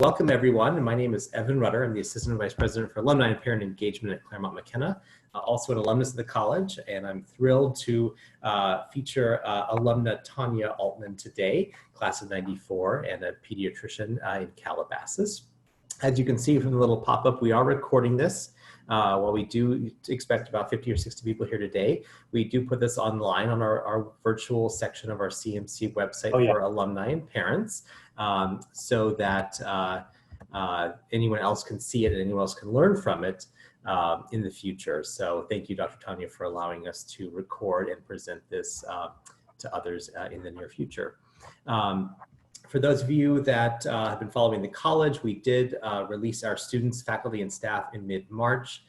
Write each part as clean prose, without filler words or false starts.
Welcome everyone. My name is Evan Rutter. I'm the Assistant Vice President for Alumni and Parent Engagement at Claremont McKenna, also an alumnus of the college, and I'm thrilled to feature alumna Tanya Altmann today, class of '94, and a pediatrician in Calabasas. As you can see from the little pop-up, we are recording this. While we do expect about 50 or 60 people here today, we do put this online on our virtual section of our CMC website for alumni and parents, so that anyone else can see it and anyone else can learn from it in the future. So thank you, Dr. Tanya, for allowing us to record and present this to others in the near future. For those of you that have been following the college, we did release our students, faculty, and staff in mid-March.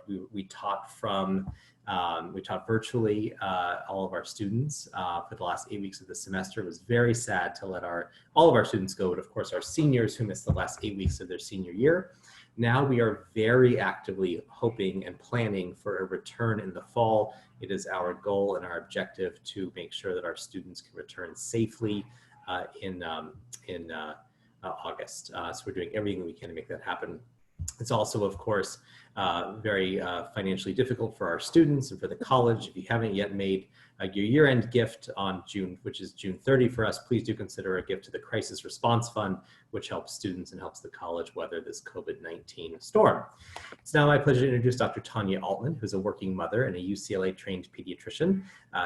We taught virtually all of our students for the last 8 weeks of the semester. It was very sad to let all of our students go, but of course our seniors who missed the last 8 weeks of their senior year. Now we are very actively hoping and planning for a return in the fall. It is our goal and our objective to make sure that our students can return safely in August. So we're doing everything we can to make that happen. It's also, of course, very financially difficult for our students and for the college. If you haven't yet made your year-end gift on June, which is June 30 for us, please do consider a gift to the Crisis Response Fund, which helps students and helps the college weather this COVID-19 storm. It's now my pleasure to introduce Dr. Tanya Altmann, who's a working mother and a UCLA-trained pediatrician.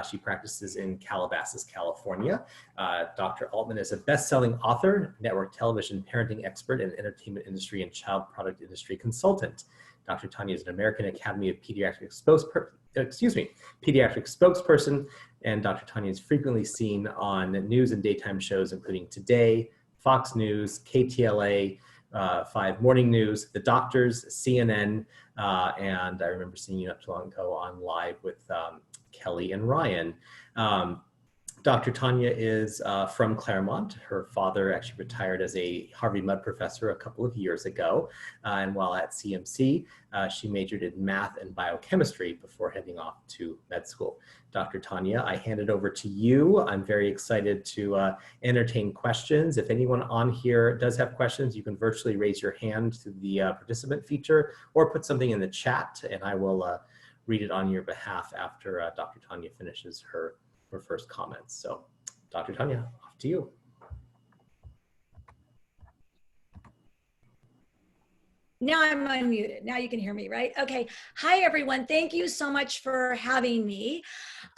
She practices in Calabasas, California. Dr. Altmann is a best-selling author, network television parenting expert, and entertainment industry and child product industry consultant. Dr. Tanya is an American Academy of Pediatric spokesperson, and Dr. Tanya is frequently seen on news and daytime shows, including Today, Fox News, KTLA, 5 Morning News, The Doctors, CNN, and I remember seeing you not too long ago on Live with Kelly and Ryan. Dr. Tanya is from Claremont. Her father actually retired as a Harvey Mudd professor a couple of years ago. And while at CMC, she majored in math and biochemistry before heading off to med school. Dr. Tanya, I hand it over to you. I'm very excited to entertain questions. If anyone on here does have questions, you can virtually raise your hand to the participant feature or put something in the chat, and I will read it on your behalf after Dr. Tanya finishes her first comments. So Dr. Tanya, off to you. Now I'm unmuted. Now you can hear me, right? Okay. Hi, everyone. Thank you so much for having me.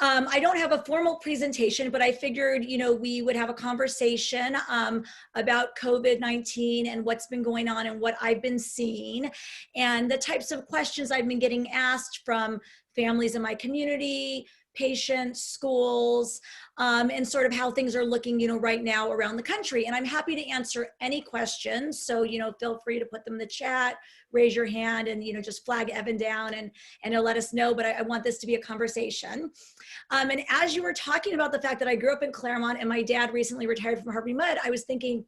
I don't have a formal presentation, but I figured, we would have a conversation about COVID-19 and what's been going on and what I've been seeing and the types of questions I've been getting asked from families in my community, patients, schools, and sort of how things are looking, right now around the country. And I'm happy to answer any questions. So, feel free to put them in the chat, raise your hand, and, just flag Evan down and he'll let us know. But I want this to be a conversation. And as you were talking about the fact that I grew up in Claremont and my dad recently retired from Harvey Mudd, I was thinking,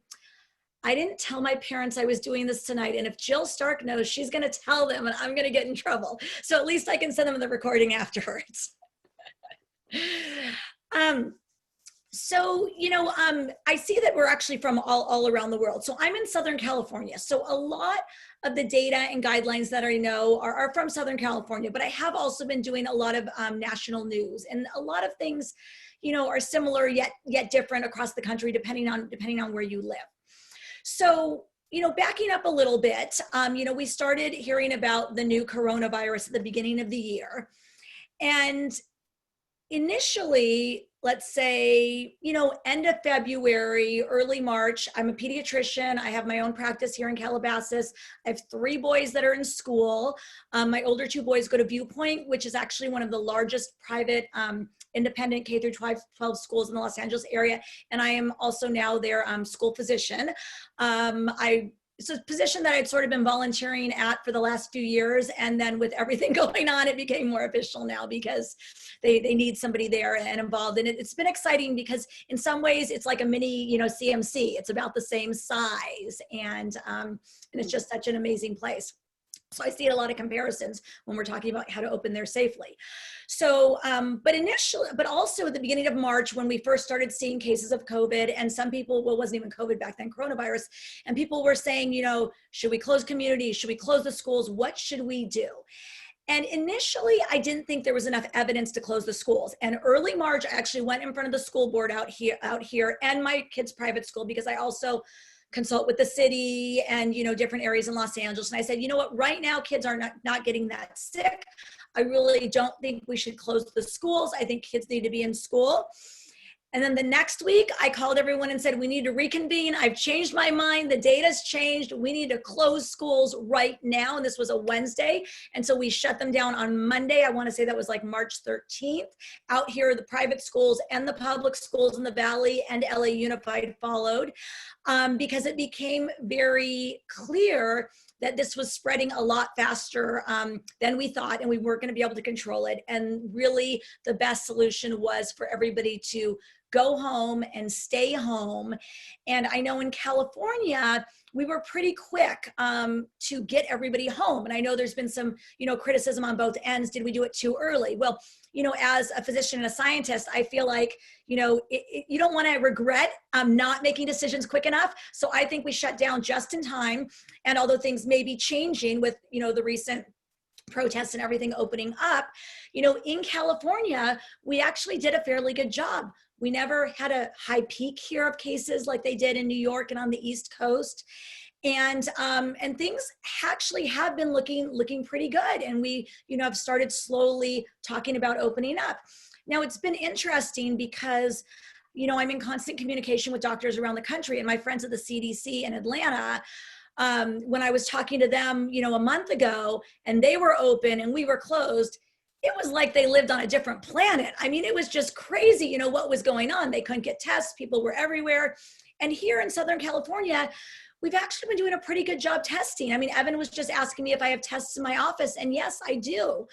I didn't tell my parents I was doing this tonight. And if Jill Stark knows, she's going to tell them and I'm going to get in trouble. So at least I can send them the recording afterwards. I see that we're actually from all around the world. So I'm in Southern California. So a lot of the data and guidelines that I know are from Southern California, but I have also been doing a lot of national news, and a lot of things, are similar yet different across the country, depending on where you live. So, backing up a little bit, we started hearing about the new coronavirus at the beginning of the year. And initially, let's say, end of February, early March, I'm a pediatrician. I have my own practice here in Calabasas. I have 3 boys that are in school. My older 2 boys go to Viewpoint, which is actually one of the largest private independent K through 12 schools in the Los Angeles area. And I am also now their school physician. It's a position that I'd sort of been volunteering at for the last few years. And then with everything going on, it became more official now because they need somebody there and involved. And it's been exciting because in some ways it's like a mini, CMC. It's about the same size. And it's just such an amazing place. So I see a lot of comparisons when we're talking about how to open there safely. So, but also at the beginning of March, when we first started seeing cases of COVID, and some people, well, it wasn't even COVID back then, coronavirus, and people were saying, should we close communities? Should we close the schools? What should we do? And initially, I didn't think there was enough evidence to close the schools. And early March, I actually went in front of the school board out here and my kids' private school, because I also consult with the city and, different areas in Los Angeles. And I said, you know what, right now kids are not getting that sick. I really don't think we should close the schools. I think kids need to be in school. And then the next week I called everyone and said, we need to reconvene. I've changed my mind. The data's changed. We need to close schools right now. And this was a Wednesday. And so we shut them down on Monday. I want to say that was like March 13th. Out here, the private schools and the public schools in the Valley and LA Unified followed, because it became very clear that this was spreading a lot faster than we thought, and we weren't going to be able to control it. And really, the best solution was for everybody to go home and stay home. And I know in California, we were pretty quick to get everybody home. And I know there's been some, criticism on both ends. Did we do it too early? Well, as a physician and a scientist, I feel like, you don't want to regret not making decisions quick enough. So I think we shut down just in time. And although things may be changing with, the recent protests and everything opening up, in California, we actually did a fairly good job. We never had a high peak here of cases like they did in New York and on the East Coast. And things actually have been looking pretty good. And we, have started slowly talking about opening up. Now, it's been interesting because, I'm in constant communication with doctors around the country, and my friends at the CDC in Atlanta, when I was talking to them, a month ago, and they were open and we were closed, it was like they lived on a different planet. I mean, it was just crazy, what was going on. They couldn't get tests. People were everywhere. And here in Southern California, we've actually been doing a pretty good job testing. I mean, Evan was just asking me if I have tests in my office, and yes, I do.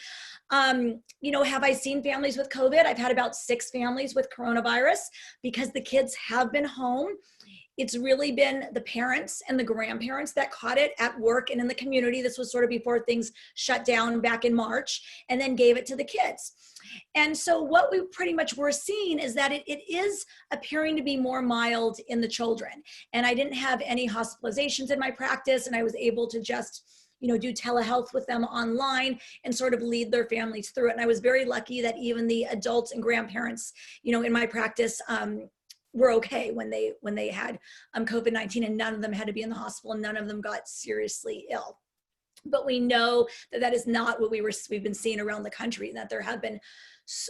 Have I seen families with COVID? I've had about 6 families with coronavirus because the kids have been home. It's really been the parents and the grandparents that caught it at work and in the community. This was sort of before things shut down back in March, and then gave it to the kids. And so what we pretty much were seeing is that it is appearing to be more mild in the children. And I didn't have any hospitalizations in my practice, and I was able to just do telehealth with them online and sort of lead their families through it. And I was very lucky that even the adults and grandparents, in my practice, were okay when they had COVID-19, and none of them had to be in the hospital, and none of them got seriously ill. But we know that is not what we've been seeing around the country, and that there have been,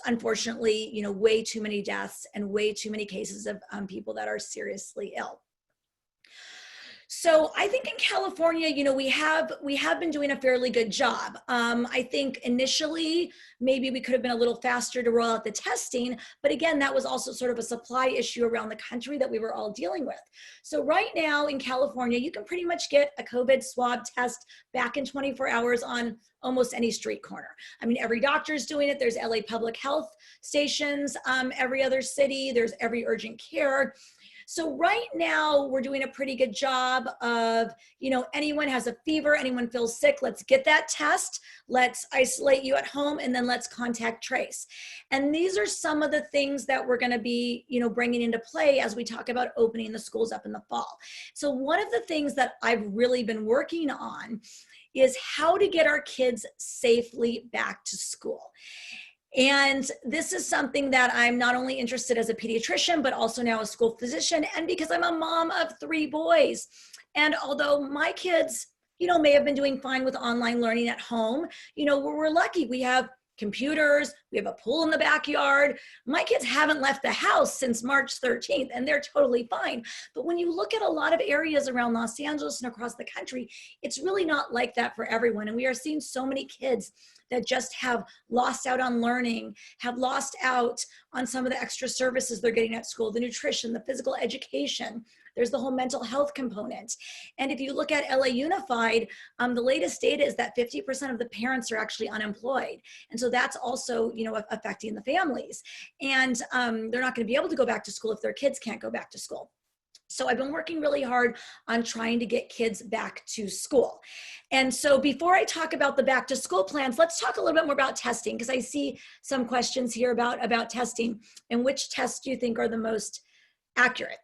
unfortunately, way too many deaths and way too many cases of people that are seriously ill. So I think in California, we have been doing a fairly good job. I think initially, maybe we could have been a little faster to roll out the testing, but again, that was also sort of a supply issue around the country that we were all dealing with. So right now in California, you can pretty much get a COVID swab test back in 24 hours on almost any street corner. I mean, every doctor's doing it. There's LA Public Health stations, every other city, there's every urgent care. So right now we're doing a pretty good job of, anyone has a fever, anyone feels sick, let's get that test, let's isolate you at home, and then let's contact trace. And these are some of the things that we're going to be, bringing into play as we talk about opening the schools up in the fall. So one of the things that I've really been working on is how to get our kids safely back to school. And this is something that I'm not only interested as a pediatrician, but also now a school physician, and because I'm a mom of 3 boys. And although my kids, may have been doing fine with online learning at home, we're lucky. We have computers, we have a pool in the backyard. My kids haven't left the house since March 13th, and they're totally fine. But when you look at a lot of areas around Los Angeles and across the country, it's really not like that for everyone. And we are seeing so many kids that just have lost out on learning, have lost out on some of the extra services they're getting at school, the nutrition, the physical education. There's the whole mental health component. And if you look at LA Unified, the latest data is that 50% of the parents are actually unemployed. And so that's also, affecting the families. And they're not going to be able to go back to school if their kids can't go back to school. So I've been working really hard on trying to get kids back to school. And so before I talk about the back to school plans, let's talk a little bit more about testing, because I see some questions here about testing and which tests do you think are the most accurate.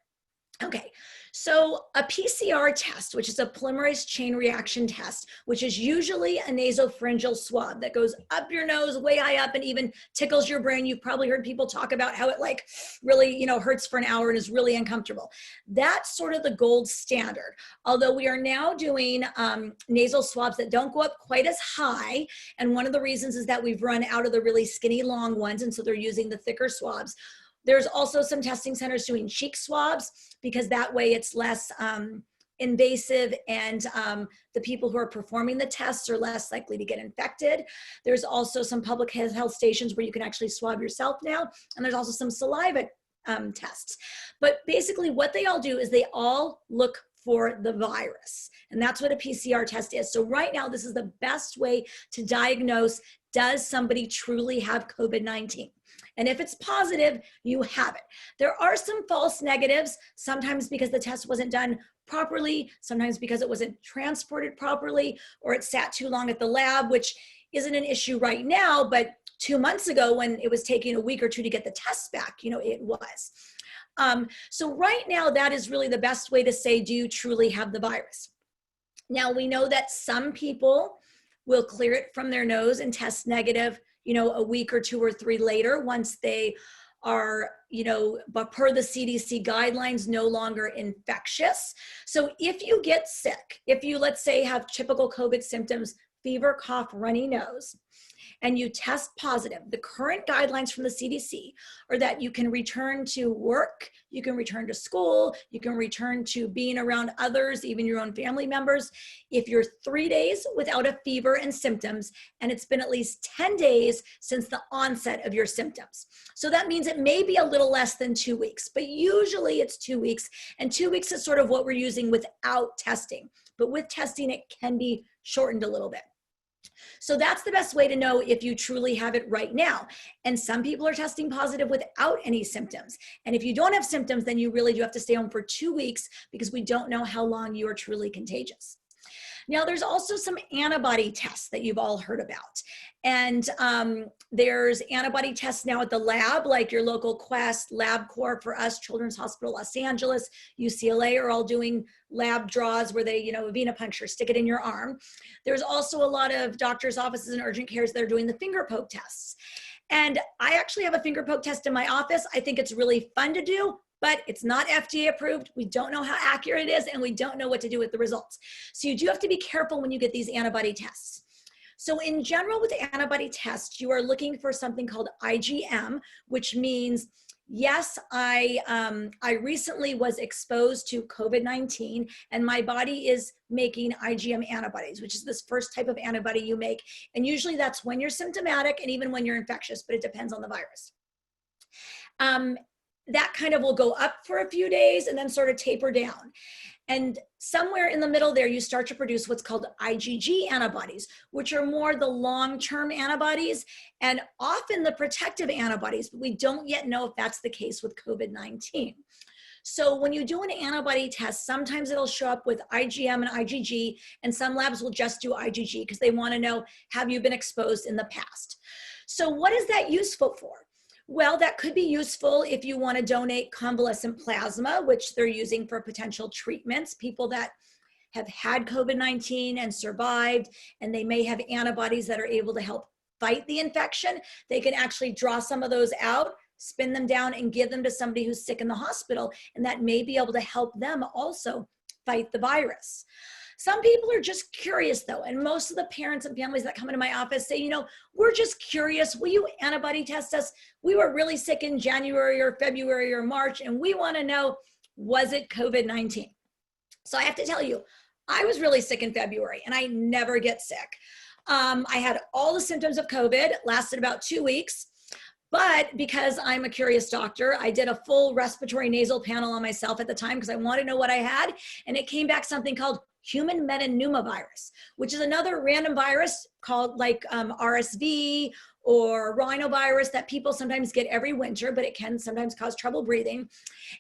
Okay, so a PCR test, which is a polymerase chain reaction test, which is usually a nasopharyngeal swab that goes up your nose, way high up, and even tickles your brain. You've probably heard people talk about how it like really, hurts for an hour and is really uncomfortable. That's sort of the gold standard. Although we are now doing nasal swabs that don't go up quite as high. And one of the reasons is that we've run out of the really skinny long ones. And so they're using the thicker swabs. There's also some testing centers doing cheek swabs, because that way it's less invasive, and the people who are performing the tests are less likely to get infected. There's also some public health stations where you can actually swab yourself now, and there's also some saliva tests. But basically what they all do is they all look for the virus, and that's what a PCR test is. So right now, this is the best way to diagnose, does somebody truly have COVID-19? And if it's positive, you have it. There are some false negatives, sometimes because the test wasn't done properly, sometimes because it wasn't transported properly, or it sat too long at the lab, which isn't an issue right now, but 2 months ago when it was taking a week or two to get the test back, it was. So right now, that is really the best way to say, do you truly have the virus? Now, we know that some people will clear it from their nose and test negative, a week or 2 or 3 later, once they are, but per the CDC guidelines, no longer infectious. So if you get sick, if you, let's say, have typical COVID symptoms, fever, cough, runny nose, and you test positive, the current guidelines from the CDC are that you can return to work, you can return to school, you can return to being around others, even your own family members, if you're 3 days without a fever and symptoms, and it's been at least 10 days since the onset of your symptoms. So that means it may be a little less than 2 weeks, but usually it's 2 weeks, and 2 weeks is sort of what we're using without testing. But with testing, it can be shortened a little bit. So that's the best way to know if you truly have it right now. And some people are testing positive without any symptoms. And if you don't have symptoms, then you really do have to stay home for 2 weeks, because we don't know how long you are truly contagious. Now, there's also some antibody tests that you've all heard about. And there's antibody tests now at the lab, like your local Quest, LabCorp for us, Children's Hospital Los Angeles, UCLA are all doing lab draws where they, venipuncture, stick it in your arm. There's also a lot of doctors' offices and urgent cares that are doing the finger poke tests. And I actually have a finger poke test in my office. I think it's really fun to do, but it's not FDA approved. We don't know how accurate it is, and we don't know what to do with the results. So you do have to be careful when you get these antibody tests. So in general, with the antibody tests, you are looking for something called IgM, which means, yes, I recently was exposed to COVID-19, and my body is making IgM antibodies, which is this first type of antibody you make. And usually that's when you're symptomatic and even when you're infectious, but it depends on the virus. That kind of will go up for a few days and then sort of taper down. And somewhere in the middle there, you start to produce what's called IgG antibodies, which are more the long-term antibodies and often the protective antibodies, but we don't yet know if that's the case with COVID-19. So when you do an antibody test, sometimes it'll show up with IgM and IgG, and some labs will just do IgG because they want to know, have you been exposed in the past? So what is that useful for? Well, that could be useful if you want to donate convalescent plasma, which they're using for potential treatments, people that have had COVID-19 and survived, and they may have antibodies that are able to help fight the infection. They can actually draw some of those out, spin them down, and give them to somebody who's sick in the hospital, and that may be able to help them also fight the virus. Some people are just curious though, and most of the parents and families that come into my office say, we're just curious, will you antibody test us? We were really sick in January or February or March, and we want to know, was it COVID-19? So I have to tell you, I was really sick in February, and I never get sick. I had all the symptoms of COVID, it lasted about 2 weeks. But because I'm a curious doctor, I did a full respiratory nasal panel on myself at the time because I wanted to know what I had. And it came back something called human metapneumovirus, which is another random virus called like RSV or rhinovirus that people sometimes get every winter, but it can sometimes cause trouble breathing.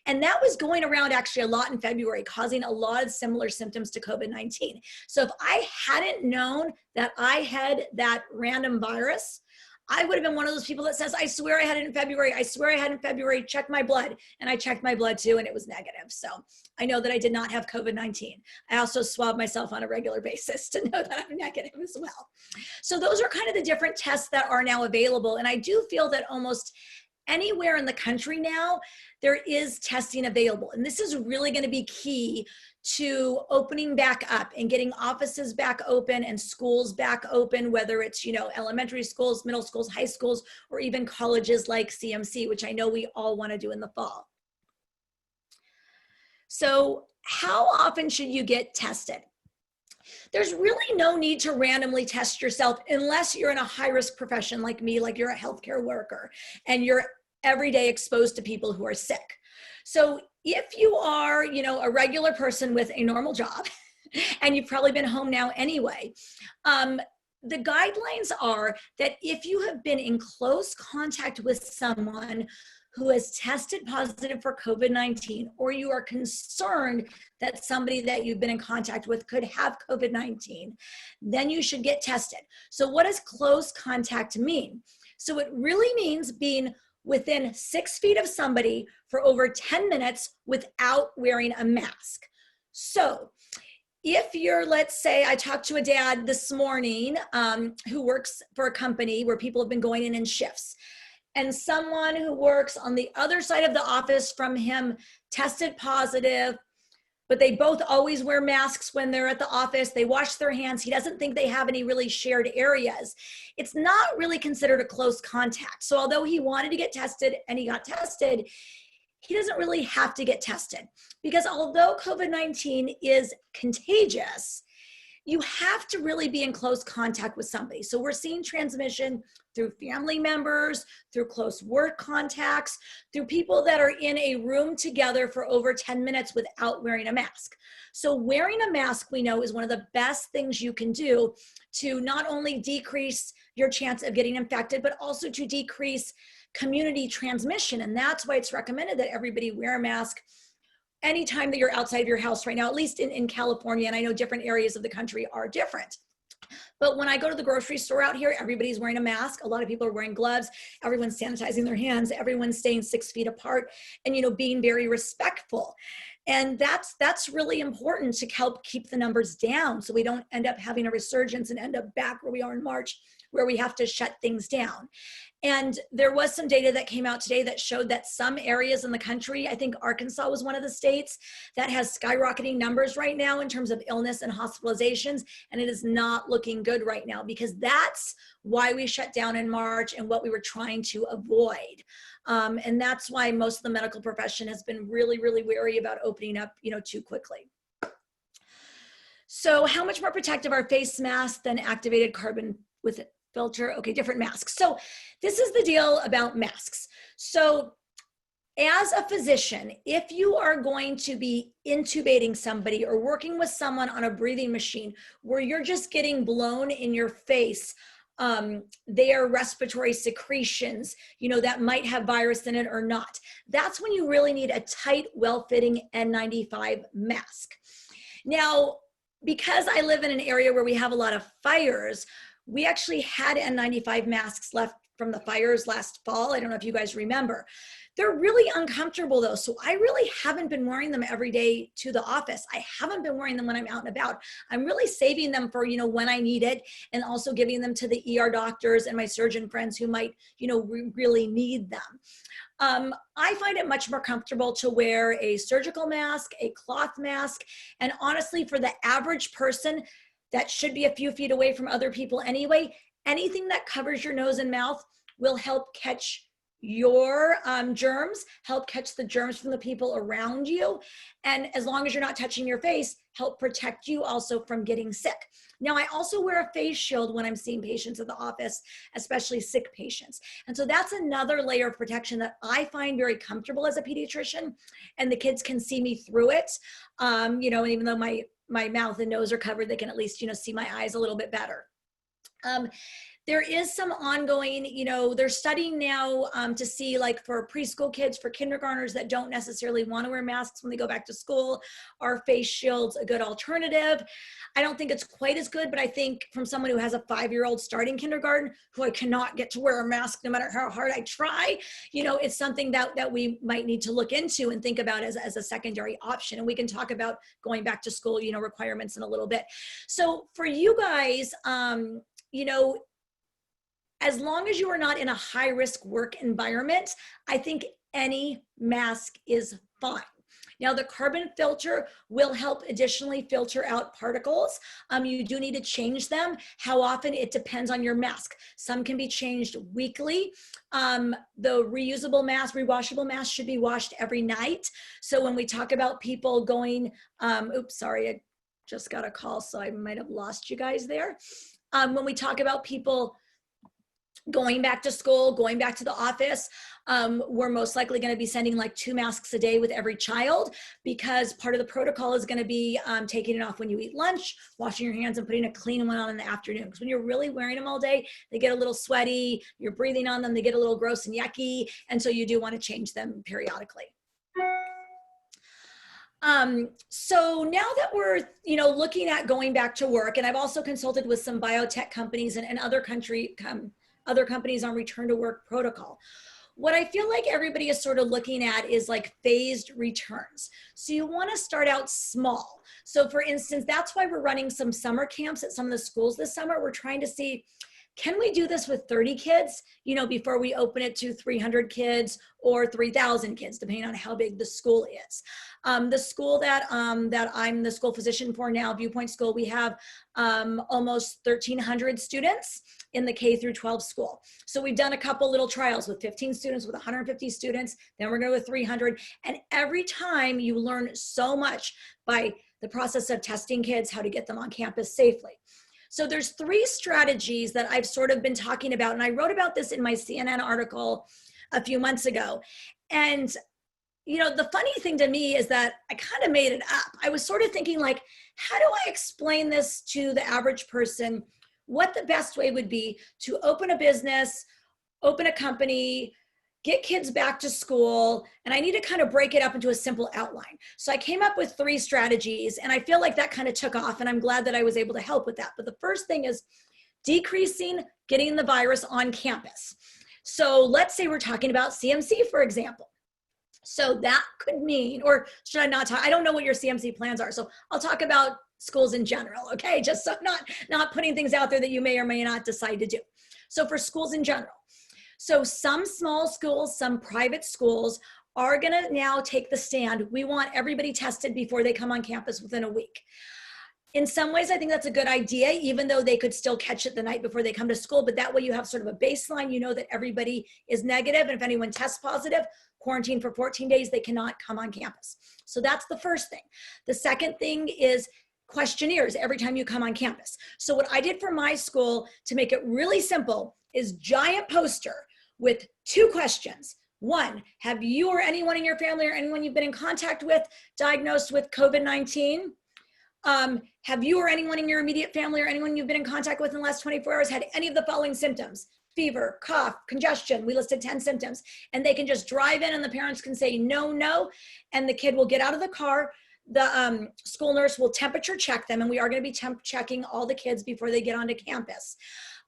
And that was going around actually a lot in February, causing a lot of similar symptoms to COVID-19. So if I hadn't known that I had that random virus, I would have been one of those people that says, I swear I had it in February. I swear I had it in February. Check my blood. And I checked my blood too, and it was negative. So I know that I did not have COVID-19. I also swab myself on a regular basis to know that I'm negative as well. So those are kind of the different tests that are now available. And I do feel that almost anywhere in the country now, there is testing available. And this is really going to be key to opening back up and getting offices back open and schools back open, whether it's, you know, elementary schools, middle schools, high schools, or even colleges like CMC, which I know we all want to do in the fall. So how often should you get tested? There's really no need to randomly test yourself unless you're in a high-risk profession like me, like you're a healthcare worker and you're every day exposed to people who are sick. So if you are, you know, a regular person with a normal job, and you've probably been home now anyway, the guidelines are that if you have been in close contact with someone who has tested positive for COVID-19, or you are concerned that somebody that you've been in contact with could have COVID-19, then you should get tested. So what does close contact mean? So it really means being within 6 feet of somebody for over 10 minutes without wearing a mask. So if you're, let's say, I talked to a dad this morning who works for a company where people have been going in shifts, and someone who works on the other side of the office from him tested positive, but they both always wear masks when they're at the office. They wash their hands. He doesn't think they have any really shared areas. It's not really considered a close contact. So although he wanted to get tested and he got tested, he doesn't really have to get tested, because although COVID-19 is contagious, you have to really be in close contact with somebody. So we're seeing transmission through family members, through close work contacts, through people that are in a room together for over 10 minutes without wearing a mask. So wearing a mask, we know, is one of the best things you can do to not only decrease your chance of getting infected, but also to decrease community transmission. And that's why it's recommended that everybody wear a mask anytime that you're outside of your house right now, at least in California, and I know different areas of the country are different. But when I go to the grocery store out here, everybody's wearing a mask. A lot of people are wearing gloves. Everyone's sanitizing their hands. Everyone's staying 6 feet apart and, you know, being very respectful. And that's really important to help keep the numbers down so we don't end up having a resurgence and end up back where we are in March, where we have to shut things down. And there was some data that came out today that showed that some areas in the country, I think Arkansas was one of the states that has skyrocketing numbers right now in terms of illness and hospitalizations. And it is not looking good right now, because that's why we shut down in March and what we were trying to avoid. And that's why most of the medical profession has been really, really wary about opening up, you know, too quickly. So how much more protective are face masks than activated carbon with it? Filter, okay, different masks. So this is the deal about masks. So as a physician, if you are going to be intubating somebody or working with someone on a breathing machine where you're just getting blown in your face, their respiratory secretions, you know, that might have virus in it or not, that's when you really need a tight, well-fitting N95 mask. Now, because I live in an area where we have a lot of fires, we actually had N95 masks left from the fires last fall. I don't know if you guys remember. They're really uncomfortable though. So I really haven't been wearing them every day to the office. I haven't been wearing them when I'm out and about. I'm really saving them for, you know, when I need it, and also giving them to the ER doctors and my surgeon friends who might, you know, really need them. I find it much more comfortable to wear a surgical mask, a cloth mask, and honestly, for the average person that should be a few feet away from other people anyway, anything that covers your nose and mouth will help catch your germs, help catch the germs from the people around you. And as long as you're not touching your face, help protect you also from getting sick. Now, I also wear a face shield when I'm seeing patients at the office, especially sick patients. And so that's another layer of protection that I find very comfortable as a pediatrician, and the kids can see me through it. You know, even though my my mouth and nose are covered, they can at least, see my eyes a little bit better. There is some ongoing, they're studying now to see, like, for preschool kids, for kindergartners that don't necessarily want to wear masks when they go back to school, are face shields a good alternative? I don't think it's quite as good, but I think from someone who has a 5-year-old starting kindergarten who I cannot get to wear a mask no matter how hard I try, it's something that we might need to look into and think about as a secondary option. And we can talk about going back to school, requirements in a little bit. So for you guys, as long as you are not in a high-risk work environment, I think any mask is fine. Now, the carbon filter will help additionally filter out particles. You do need to change them. How often? It depends on your mask. Some can be changed weekly. The reusable mask, rewashable mask should be washed every night. So when we talk about people going, oops, sorry, I just got a call, so I might have lost you guys there. When we talk about people going back to school, going back to the office, we're most likely going to be sending like 2 masks a day with every child, because part of the protocol is going to be taking it off when you eat lunch, washing your hands, and putting a clean one on in the afternoon. Because when you're really wearing them all day, they get a little sweaty, you're breathing on them, they get a little gross and yucky, and so you do want to change them periodically. So now that we're, looking at going back to work, and I've also consulted with some biotech companies and other companies on return to work protocol. What I feel like everybody is sort of looking at is like phased returns. So you want to start out small. So for instance, that's why we're running some summer camps at some of the schools this summer. We're trying to see, can we do this with 30 kids, before we open it to 300 kids or 3,000 kids, depending on how big the school is. The school that I'm the school physician for now, Viewpoint School, we have almost 1,300 students in the K through 12 school. So we've done a couple little trials with 15 students, with 150 students, then we're going to go with 300. And every time you learn so much by the process of testing kids, how to get them on campus safely. So there's 3 strategies that I've sort of been talking about, and I wrote about this in my CNN article a few months ago. And, the funny thing to me is that I kind of made it up. I was sort of thinking, like, how do I explain this to the average person? What the best way would be to open a business, open a company, get kids back to school, and I need to kind of break it up into a simple outline. So I came up with 3 strategies, and I feel like that kind of took off, and I'm glad that I was able to help with that. But the first thing is decreasing getting the virus on campus. So let's say we're talking about CMC, for example. So that could mean, or should I not talk? I don't know what your CMC plans are, so I'll talk about schools in general, okay? Just so not putting things out there that you may or may not decide to do. So for schools in general. So some small schools, some private schools are gonna now take the stand. We want everybody tested before they come on campus within a week. In some ways, I think that's a good idea, even though they could still catch it the night before they come to school, but that way you have sort of a baseline, that everybody is negative, and if anyone tests positive, quarantine for 14 days, they cannot come on campus. So that's the first thing. The second thing is questionnaires every time you come on campus. So what I did for my school to make it really simple is giant poster with 2 questions. 1, have you or anyone in your family or anyone you've been in contact with diagnosed with COVID-19? Have you or anyone in your immediate family or anyone you've been in contact with in the last 24 hours had any of the following symptoms? Fever, cough, congestion. We listed 10 symptoms. And they can just drive in and the parents can say no, no, and the kid will get out of the car. The school nurse will temperature check them, and we are going to be temp checking all the kids before they get onto campus.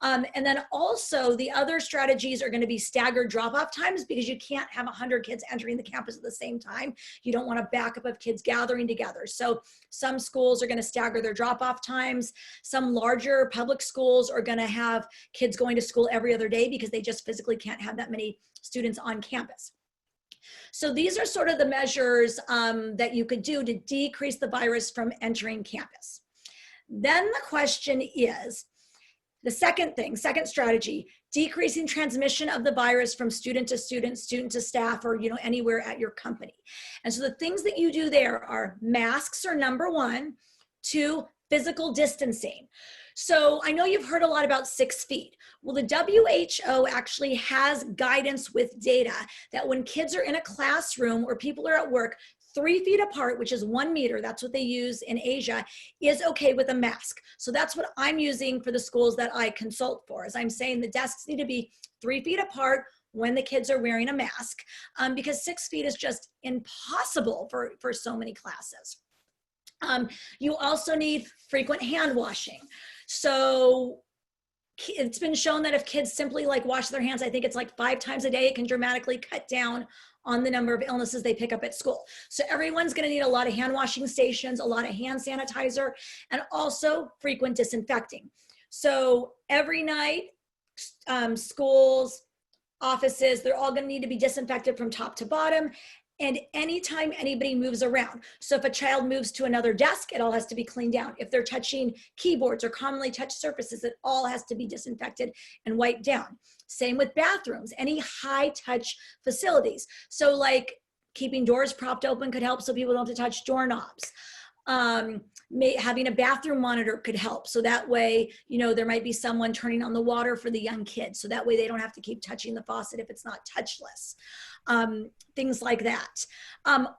And then also the other strategies are going to be staggered drop-off times, because you can't have 100 kids entering the campus at the same time. You don't want a backup of kids gathering together. So some schools are going to stagger their drop-off times. Some larger public schools are going to have kids going to school every other day because they just physically can't have that many students on campus. So these are sort of the measures that you could do to decrease the virus from entering campus. Then the question is, the second strategy, decreasing transmission of the virus from student to student, student to staff, or anywhere at your company. And so the things that you do there are masks are number 1, 2, physical distancing. So I know you've heard a lot about 6 feet. Well, the WHO actually has guidance with data that when kids are in a classroom or people are at work, 3 feet apart, which is 1 meter, that's what they use in Asia, is okay with a mask. So that's what I'm using for the schools that I consult for, is I'm saying the desks need to be 3 feet apart when the kids are wearing a mask, because 6 feet is just impossible for so many classes. You also need frequent hand washing. So it's been shown that if kids simply like wash their hands, I think it's like 5 times a day, it can dramatically cut down on the number of illnesses they pick up at school. So everyone's gonna need a lot of hand washing stations, a lot of hand sanitizer, and also frequent disinfecting. So every night, schools, offices, they're all gonna need to be disinfected from top to bottom. And anytime anybody moves around. So if a child moves to another desk, it all has to be cleaned down. If they're touching keyboards or commonly touched surfaces, it all has to be disinfected and wiped down. Same with bathrooms, any high touch facilities. So like keeping doors propped open could help so people don't have to touch doorknobs. Having a bathroom monitor could help. So that way, you know, there might be someone turning on the water for the young kids. So that way they don't have to keep touching the faucet if it's not touchless. Things like that.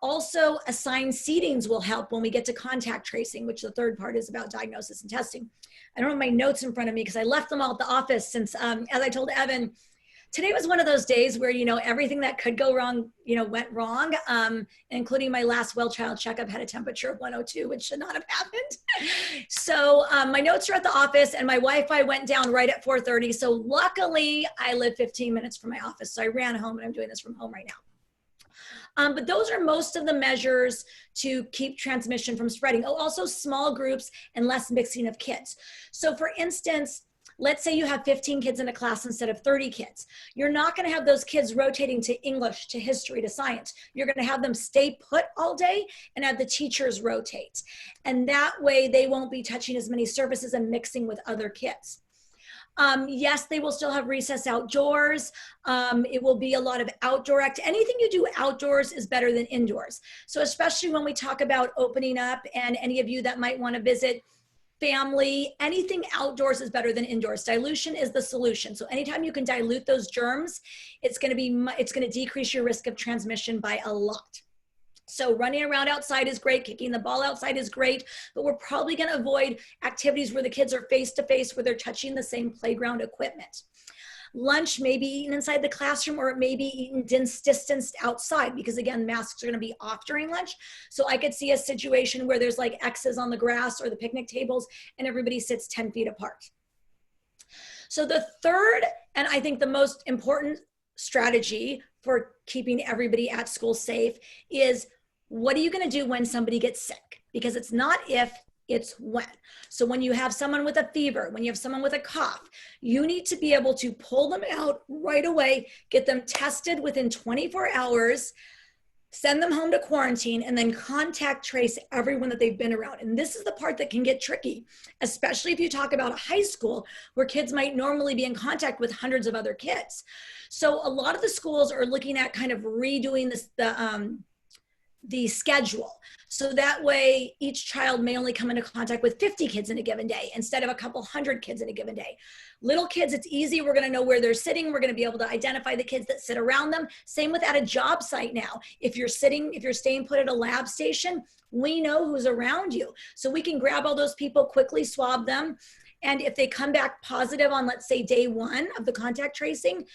Also, assigned seatings will help when we get to contact tracing, which the third part is about diagnosis and testing. I don't have my notes in front of me because I left them all at the office since, as I told Evan, today was one of those days where, you know, everything that could go wrong, you know, went wrong, including my last well child checkup had a temperature of 102, which should not have happened. So my notes are at the office and my Wi-Fi went down right at 4:30. So luckily I live 15 minutes from my office. So I ran home and I'm doing this from home right now. But those are most of the measures to keep transmission from spreading. Oh, also small groups and less mixing of kids. So for instance, let's say you have 15 kids in a class instead of 30 kids. You're not going to have those kids rotating to English, to history, to science. You're going to have them stay put all day and have the teachers rotate. And that way they won't be touching as many surfaces and mixing with other kids. Yes, they will still have recess outdoors. It will be a lot of outdoor anything you do outdoors is better than indoors. So especially when we talk about opening up, and any of you that might want to visit family, anything outdoors is better than indoors. Dilution is the solution. So anytime you can dilute those germs, it's going to decrease your risk of transmission by a lot. So running around outside is great, kicking the ball outside is great, but we're probably going to avoid activities where the kids are face to face, where they're touching the same playground equipment. Lunch may be eaten inside the classroom, or it may be eaten distanced outside, because again, masks are going to be off during lunch. So I could see a situation where there's like X's on the grass or the picnic tables and everybody sits 10 feet apart. So the third, and I think the most important strategy for keeping everybody at school safe is, what are you going to do when somebody gets sick? Because it's not if, it's when. So when you have someone with a fever, when you have someone with a cough, you need to be able to pull them out right away, get them tested within 24 hours, send them home to quarantine, and then contact trace everyone that they've been around. And this is the part that can get tricky, especially if you talk about a high school where kids might normally be in contact with hundreds of other kids. So a lot of the schools are looking at kind of redoing this, the schedule. So that way each child may only come into contact with 50 kids in a given day instead of a couple hundred kids in a given day. Little kids, it's easy. We're going to know where they're sitting. We're going to be able to identify the kids that sit around them. Same with at a job site now. If you're staying put at a lab station, we know who's around you. So we can grab all those people, quickly swab them. And if they come back positive on, let's say, day 1 of the contact tracing,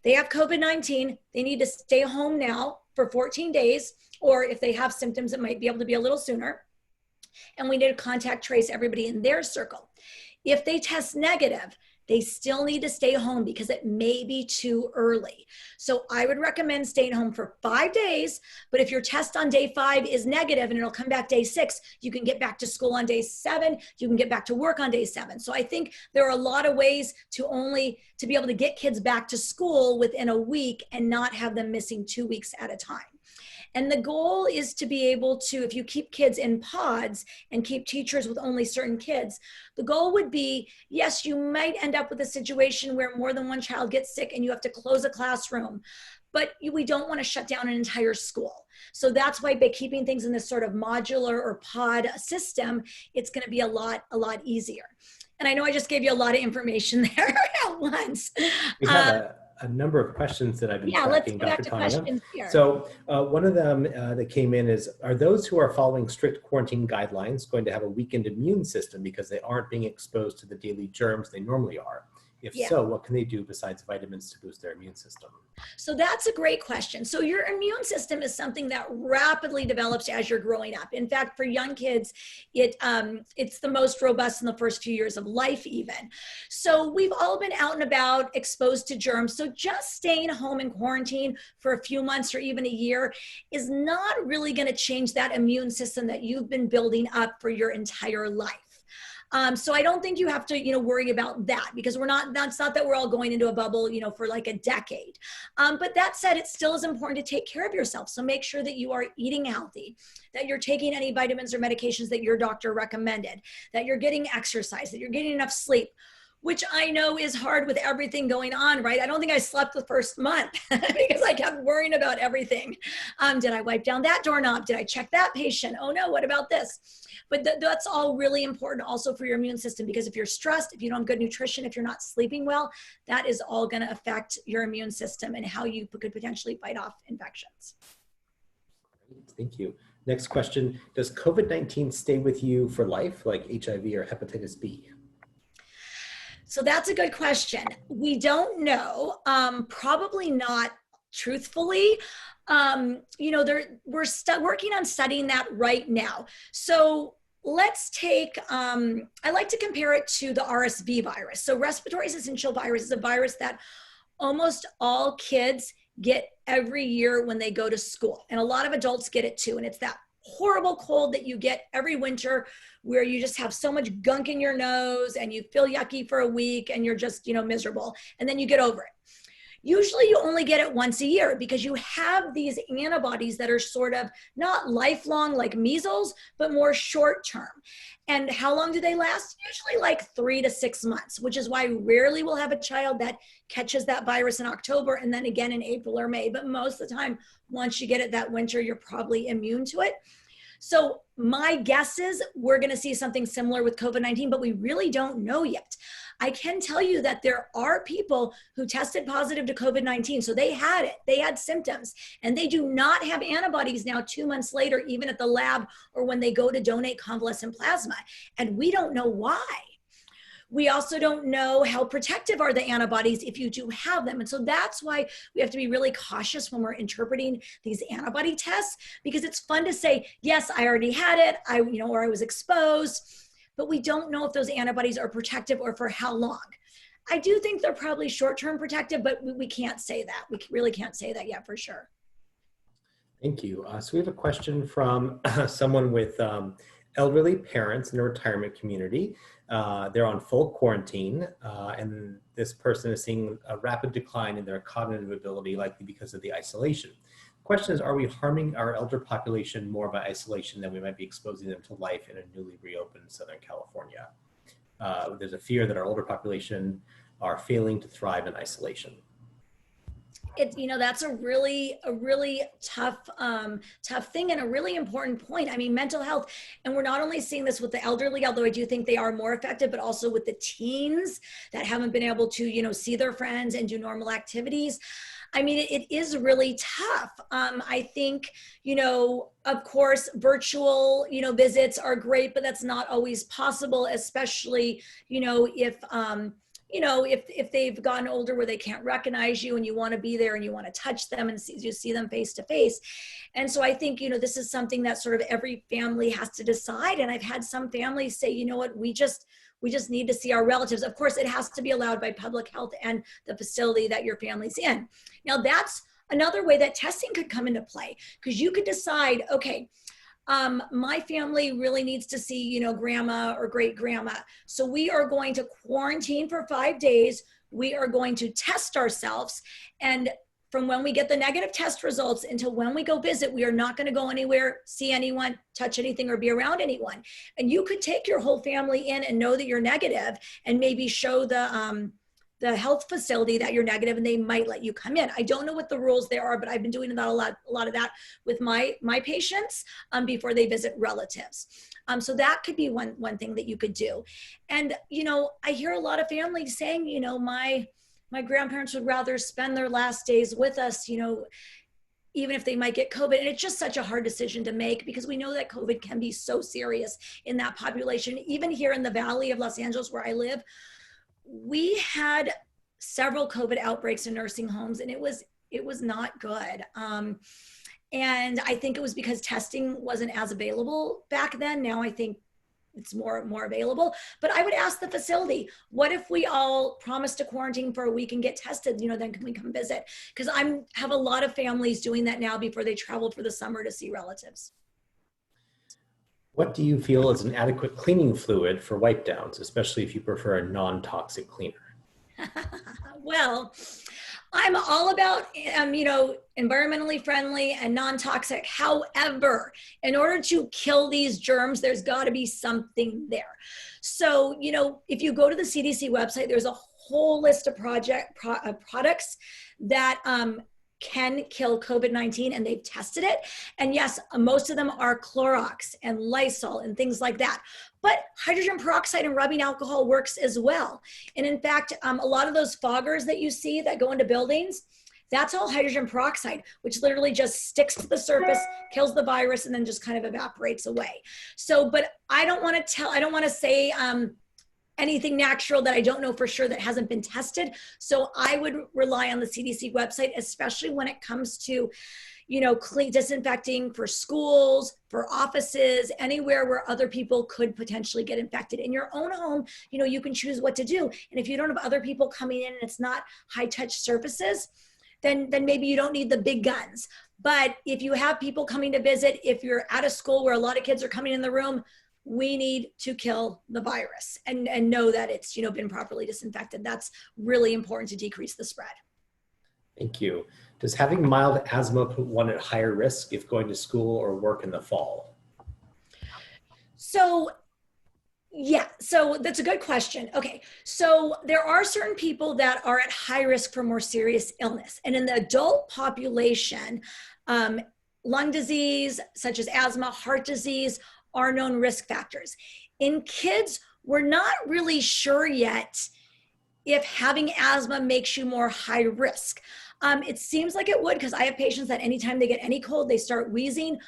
they have COVID-19, they need to stay home now for 14 days. Or if they have symptoms, it might be able to be a little sooner. And we need to contact trace everybody in their circle. If they test negative, they still need to stay home because it may be too early. So I would recommend staying home for 5 days, but if your test on day 5 is negative and it'll come back day 6, you can get back to school on day 7, you can get back to work on day 7. So I think there are a lot of ways to be able to get kids back to school within a week and not have them missing 2 weeks at a time. And the goal is to be able to, if you keep kids in pods and keep teachers with only certain kids, the goal would be, yes, you might end up with a situation where more than one child gets sick and you have to close a classroom, but we don't want to shut down an entire school. So that's why by keeping things in this sort of modular or pod system, it's going to be a lot easier. And I know I just gave you a lot of information there at once. We have a number of questions that I've been Yeah, let's tracking, go back Dr. to Tanya. questions here. So one of them that came in is, are those who are following strict quarantine guidelines going to have a weakened immune system because they aren't being exposed to the daily germs they normally are? If Yeah. so, what can they do besides vitamins to boost their immune system? So that's a great question. So your immune system is something that rapidly develops as you're growing up. In fact, for young kids, it's the most robust in the first few years of life even. So we've all been out and about exposed to germs. So just staying home in quarantine for a few months or even a year is not really going to change that immune system that you've been building up for your entire life. So I don't think you have to, worry about that, because that's not that we're all going into a bubble, for like a decade. But that said, it still is important to take care of yourself. So make sure that you are eating healthy, that you're taking any vitamins or medications that your doctor recommended, that you're getting exercise, that you're getting enough sleep, which I know is hard with everything going on, right? I don't think I slept the first month because I kept worrying about everything. Did I wipe down that doorknob? Did I check that patient? Oh no, what about this? But that's all really important also for your immune system, because if you're stressed, if you don't have good nutrition, if you're not sleeping well, that is all gonna affect your immune system and how you could potentially fight off infections. Thank you. Next question, does COVID-19 stay with you for life, like HIV or hepatitis B? So that's a good question. We don't know, probably not truthfully. We're working on studying that right now. So let's take, I like to compare it to the RSV virus. So respiratory syncytial virus is a virus that almost all kids get every year when they go to school. And a lot of adults get it too. And it's that horrible cold that you get every winter where you just have so much gunk in your nose and you feel yucky for a week and you're just, miserable. And then you get over it. Usually you only get it once a year because you have these antibodies that are sort of not lifelong like measles, but more short term. And how long do they last? Usually like 3 to 6 months, which is why rarely we'll have a child that catches that virus in October and then again in April or May. But most of the time, once you get it that winter, you're probably immune to it. So my guess is we're going to see something similar with COVID-19, but we really don't know yet. I can tell you that there are people who tested positive to COVID-19. So they had it, they had symptoms, and they do not have antibodies now 2 months later, even at the lab or when they go to donate convalescent plasma. And we don't know why. We also don't know how protective are the antibodies if you do have them. And so that's why we have to be really cautious when we're interpreting these antibody tests, because it's fun to say, yes, I already had it, or I was exposed, but we don't know if those antibodies are protective or for how long. I do think they're probably short-term protective, but we can't say that. We really can't say that yet for sure. Thank you. So we have a question from someone with elderly parents in a retirement community. They're on full quarantine, and this person is seeing a rapid decline in their cognitive ability, likely because of the isolation. The question is, are we harming our elder population more by isolation than we might be exposing them to life in a newly reopened Southern California? There's a fear that our older population are failing to thrive in isolation. That's a really tough thing and a really important point. I mean, mental health, and we're not only seeing this with the elderly, although I do think they are more effective, but also with the teens that haven't been able to, see their friends and do normal activities. I mean, it is really tough. I think, of course, virtual, visits are great, but that's not always possible, especially, if they've gotten older where they can't recognize you and you want to be there and you want to touch them and see them face to face. And so I think, this is something that sort of every family has to decide. And I've had some families say, you know what, we just need to see our relatives. Of course, it has to be allowed by public health and the facility that your family's in. Now, that's another way that testing could come into play, because you could decide, okay, my family really needs to see, grandma or great grandma. So we are going to quarantine for 5 days. We are going to test ourselves. And from when we get the negative test results until when we go visit, we are not going to go anywhere, see anyone, touch anything, or be around anyone. And you could take your whole family in and know that you're negative and maybe show the health facility that you're negative, and they might let you come in. I don't know what the rules there are, but I've been doing that a lot of that with my patients before they visit relatives. So that could be one thing that you could do. And, I hear a lot of families saying, my grandparents would rather spend their last days with us, even if they might get COVID. And it's just such a hard decision to make because we know that COVID can be so serious in that population. Even here in the Valley of Los Angeles where I live, we had several COVID outbreaks in nursing homes, and it was not good. And I think it was because testing wasn't as available back then. Now I think it's more available. But I would ask the facility, what if we all promise to quarantine for a week and get tested, then can we come visit? Because I have a lot of families doing that now before they travel for the summer to see relatives. What do you feel is an adequate cleaning fluid for wipe downs, especially if you prefer a non-toxic cleaner? Well, I'm all about, environmentally friendly and non-toxic. However, in order to kill these germs, there's got to be something there. So, if you go to the CDC website, there's a whole list of products that can kill COVID-19, and they've tested it. And yes, most of them are Clorox and Lysol and things like that. But hydrogen peroxide and rubbing alcohol works as well. And in fact, a lot of those foggers that you see that go into buildings, that's all hydrogen peroxide, which literally just sticks to the surface, kills the virus, and then just kind of evaporates away. So, but I don't want to say anything natural that I don't know for sure that hasn't been tested. So I would rely on the CDC website, especially when it comes to, disinfecting for schools, for offices, anywhere where other people could potentially get infected. In your own home, you can choose what to do. And if you don't have other people coming in and it's not high touch surfaces, then maybe you don't need the big guns. But if you have people coming to visit, if you're at a school where a lot of kids are coming in the room, we need to kill the virus and know that it's, been properly disinfected. That's really important to decrease the spread. Thank you. Does having mild asthma put one at higher risk if going to school or work in the fall? So that's a good question. Okay, so there are certain people that are at high risk for more serious illness. And in the adult population, lung disease, such as asthma, heart disease, are known risk factors. In kids, we're not really sure yet if having asthma makes you more high risk. It seems like it would, because I have patients that anytime they get any cold, they start wheezing,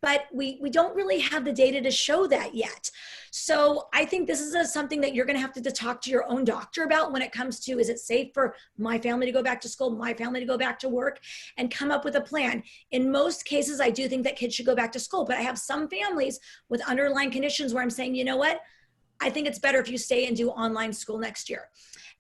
but we don't really have the data to show that yet. So I think this is something that you're gonna have to talk to your own doctor about when it comes to, is it safe for my family to go back to school, my family to go back to work, and come up with a plan. In most cases, I do think that kids should go back to school, but I have some families with underlying conditions where I'm saying, you know what? I think it's better if you stay and do online school next year.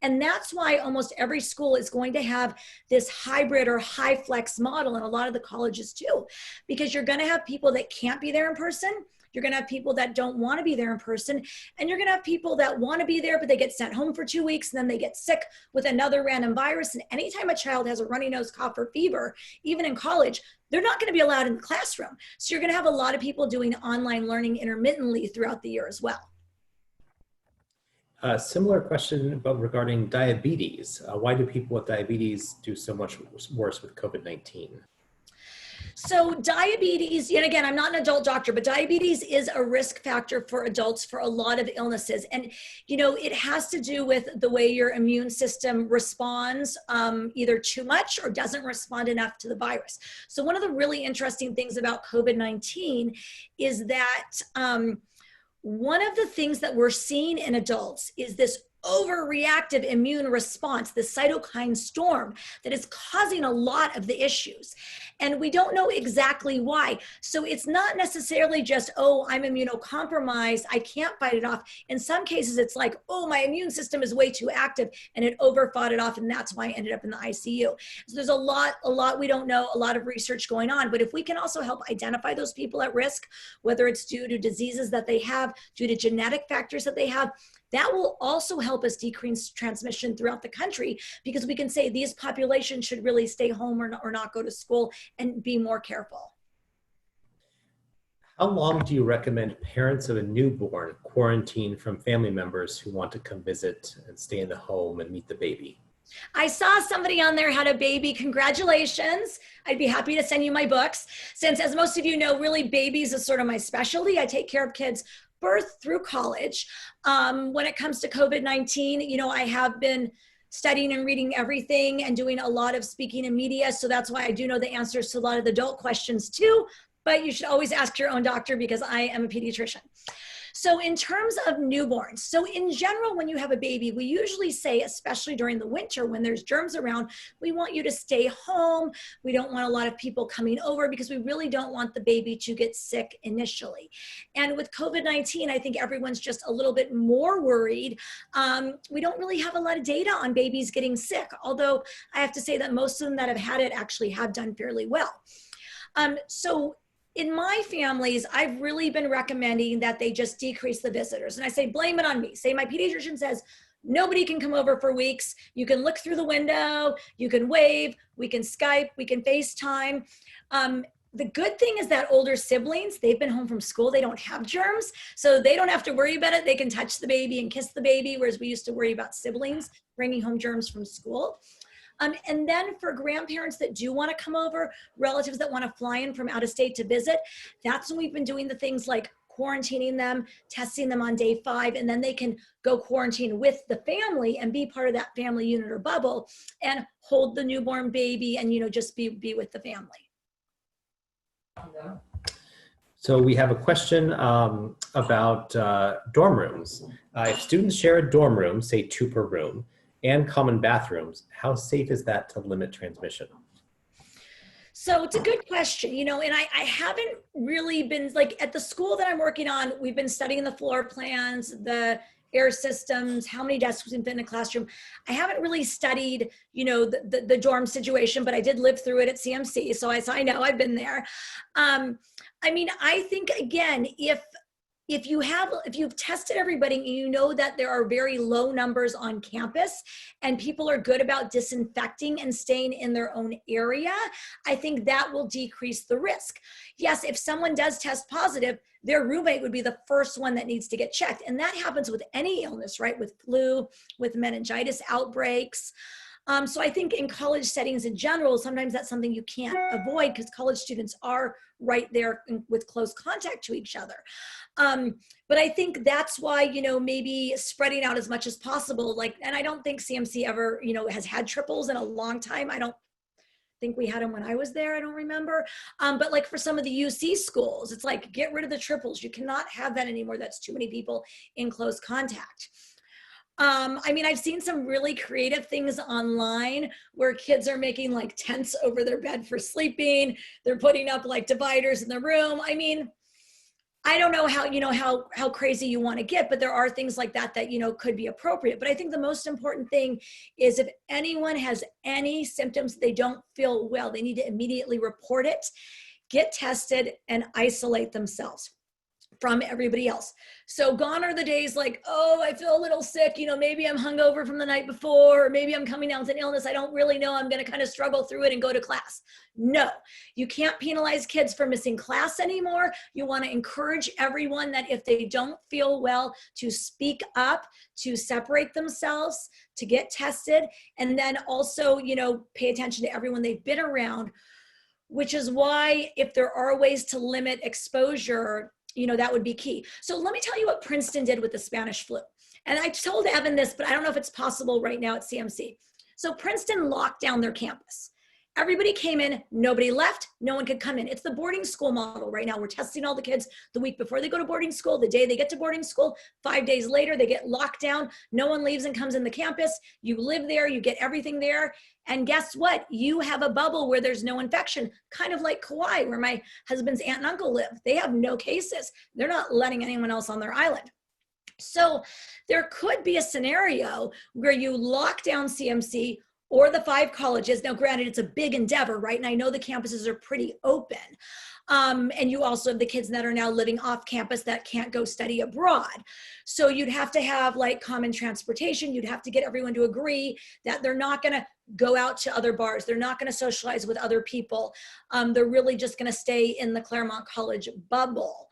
And that's why almost every school is going to have this hybrid or high flex model, and a lot of the colleges too, because you're going to have people that can't be there in person. You're going to have people that don't want to be there in person, and you're going to have people that want to be there, but they get sent home for 2 weeks, and then they get sick with another random virus. And anytime a child has a runny nose, cough, or fever, even in college, they're not going to be allowed in the classroom. So you're going to have a lot of people doing online learning intermittently throughout the year as well. A similar question regarding diabetes. Why do people with diabetes do so much worse with COVID-19? So diabetes, and again, I'm not an adult doctor, but diabetes is a risk factor for adults for a lot of illnesses. And, it has to do with the way your immune system responds, either too much or doesn't respond enough to the virus. So one of the really interesting things about COVID-19 is that one of the things that we're seeing in adults is this overreactive immune response, the cytokine storm that is causing a lot of the issues. And we don't know exactly why. So it's not necessarily just, oh, I'm immunocompromised, I can't fight it off. In some cases, it's like, oh, my immune system is way too active and it overfought it off, and that's why I ended up in the ICU. So there's a lot we don't know, a lot of research going on. But if we can also help identify those people at risk, whether it's due to diseases that they have, due to genetic factors that they have, that will also help us decrease transmission throughout the country, because we can say these populations should really stay home or not go to school and be more careful. How long do you recommend parents of a newborn quarantine from family members who want to come visit and stay in the home and meet the baby? I saw somebody on there had a baby. Congratulations. I'd be happy to send you my books. Since, as most of you know, really babies is sort of my specialty. I take care of kids birth through college. When it comes to COVID-19, I have been studying and reading everything and doing a lot of speaking in media. So that's why I do know the answers to a lot of the adult questions too, but you should always ask your own doctor because I am a pediatrician. So in terms of newborns, so in general, when you have a baby, we usually say, especially during the winter when there's germs around, we want you to stay home. We don't want a lot of people coming over because we really don't want the baby to get sick initially. And with COVID-19, I think everyone's just a little bit more worried. We don't really have a lot of data on babies getting sick, although I have to say that most of them that have had it actually have done fairly well. So in my families, I've really been recommending that they just decrease the visitors. And I say, blame it on me. Say my pediatrician says, nobody can come over for weeks. You can look through the window, you can wave, we can Skype, we can FaceTime. The good thing is that older siblings, they've been home from school, they don't have germs, so they don't have to worry about it. They can touch the baby and kiss the baby, whereas we used to worry about siblings bringing home germs from school. And then for grandparents that do want to come over, relatives that want to fly in from out of state to visit, that's when we've been doing the things like quarantining them, testing them on day 5, and then they can go quarantine with the family and be part of that family unit or bubble and hold the newborn baby and, you know, just be with the family. So we have a question about dorm rooms. If students share a dorm room, say 2 per room, and common bathrooms, how safe is that to limit transmission? So it's a good question, you know, and I haven't really been, like at the school that I'm working on, we've been studying the floor plans, the air systems, how many desks we can fit in a classroom. I haven't really studied, you know, the dorm situation, but I did live through it at CMC. So I know I've been there. I mean, I think again, if you've tested everybody and you know that there are very low numbers on campus and people are good about disinfecting and staying in their own area, I think that will decrease the risk. Yes, if someone does test positive, their roommate would be the first one that needs to get checked. And that happens with any illness, right? With flu, with meningitis outbreaks. So I think in college settings in general, sometimes that's something you can't avoid because college students are right there with close contact to each other. But I think that's why, you know, maybe spreading out as much as possible, like, and I don't think CMC ever, you know, has had triples in a long time. I don't think we had them when I was there. I don't remember. But like for some of the UC schools, it's like, get rid of the triples. You cannot have that anymore. That's too many people in close contact. I mean, I've seen some really creative things online where kids are making like tents over their bed for sleeping. They're putting up like dividers in the room. I mean, I don't know how, you know, how crazy you want to get, but there are things like that, you know, could be appropriate. But I think the most important thing is if anyone has any symptoms, they don't feel well, they need to immediately report it, get tested, and isolate themselves from everybody else. So gone are the days like, oh, I feel a little sick, you know, maybe I'm hungover from the night before, or maybe I'm coming down with an illness, I don't really know, I'm going to kind of struggle through it and go to class. No, you can't penalize kids for missing class anymore. You want to encourage everyone that if they don't feel well, to speak up, to separate themselves, to get tested, and then also, you know, pay attention to everyone they've been around, which is why if there are ways to limit exposure, you know, that would be key. So let me tell you what Princeton did with the Spanish flu. And I told Evan this, but I don't know if it's possible right now at CMC. So Princeton locked down their campus. Everybody came in, nobody left, no one could come in. It's the boarding school model right now. We're testing all the kids the week before they go to boarding school, the day they get to boarding school, 5 days later, they get locked down. No one leaves and comes in the campus. You live there, you get everything there. And guess what? You have a bubble where there's no infection, kind of like Kauai, where my husband's aunt and uncle live. They have no cases. They're not letting anyone else on their island. So there could be a scenario where you lock down CMC or the 5 colleges. Now, granted, it's a big endeavor, right? And I know the campuses are pretty open. And you also have the kids that are now living off campus that can't go study abroad. So you'd have to have like common transportation. You'd have to get everyone to agree that they're not going to go out to other bars. They're not going to socialize with other people. They're really just going to stay in the Claremont College bubble.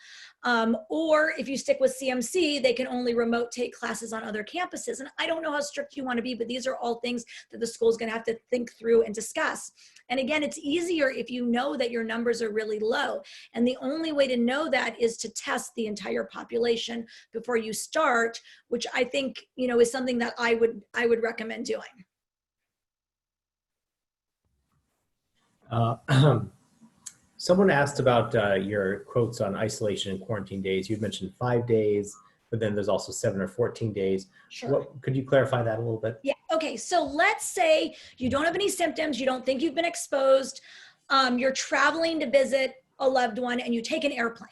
Or if you stick with CMC, they can only remote take classes on other campuses. And I don't know how strict you want to be, but these are all things that the school's going to have to think through and discuss. And again, it's easier if you know that your numbers are really low. And the only way to know that is to test the entire population before you start, which I think, you know, is something that I would recommend doing. Someone asked about your quotes on isolation and quarantine days. You'd mentioned 5 days, but then there's also 7 or 14 days. Sure. Could you clarify that a little bit? Yeah. Okay. So let's say you don't have any symptoms. You don't think you've been exposed. You're traveling to visit a loved one and you take an airplane.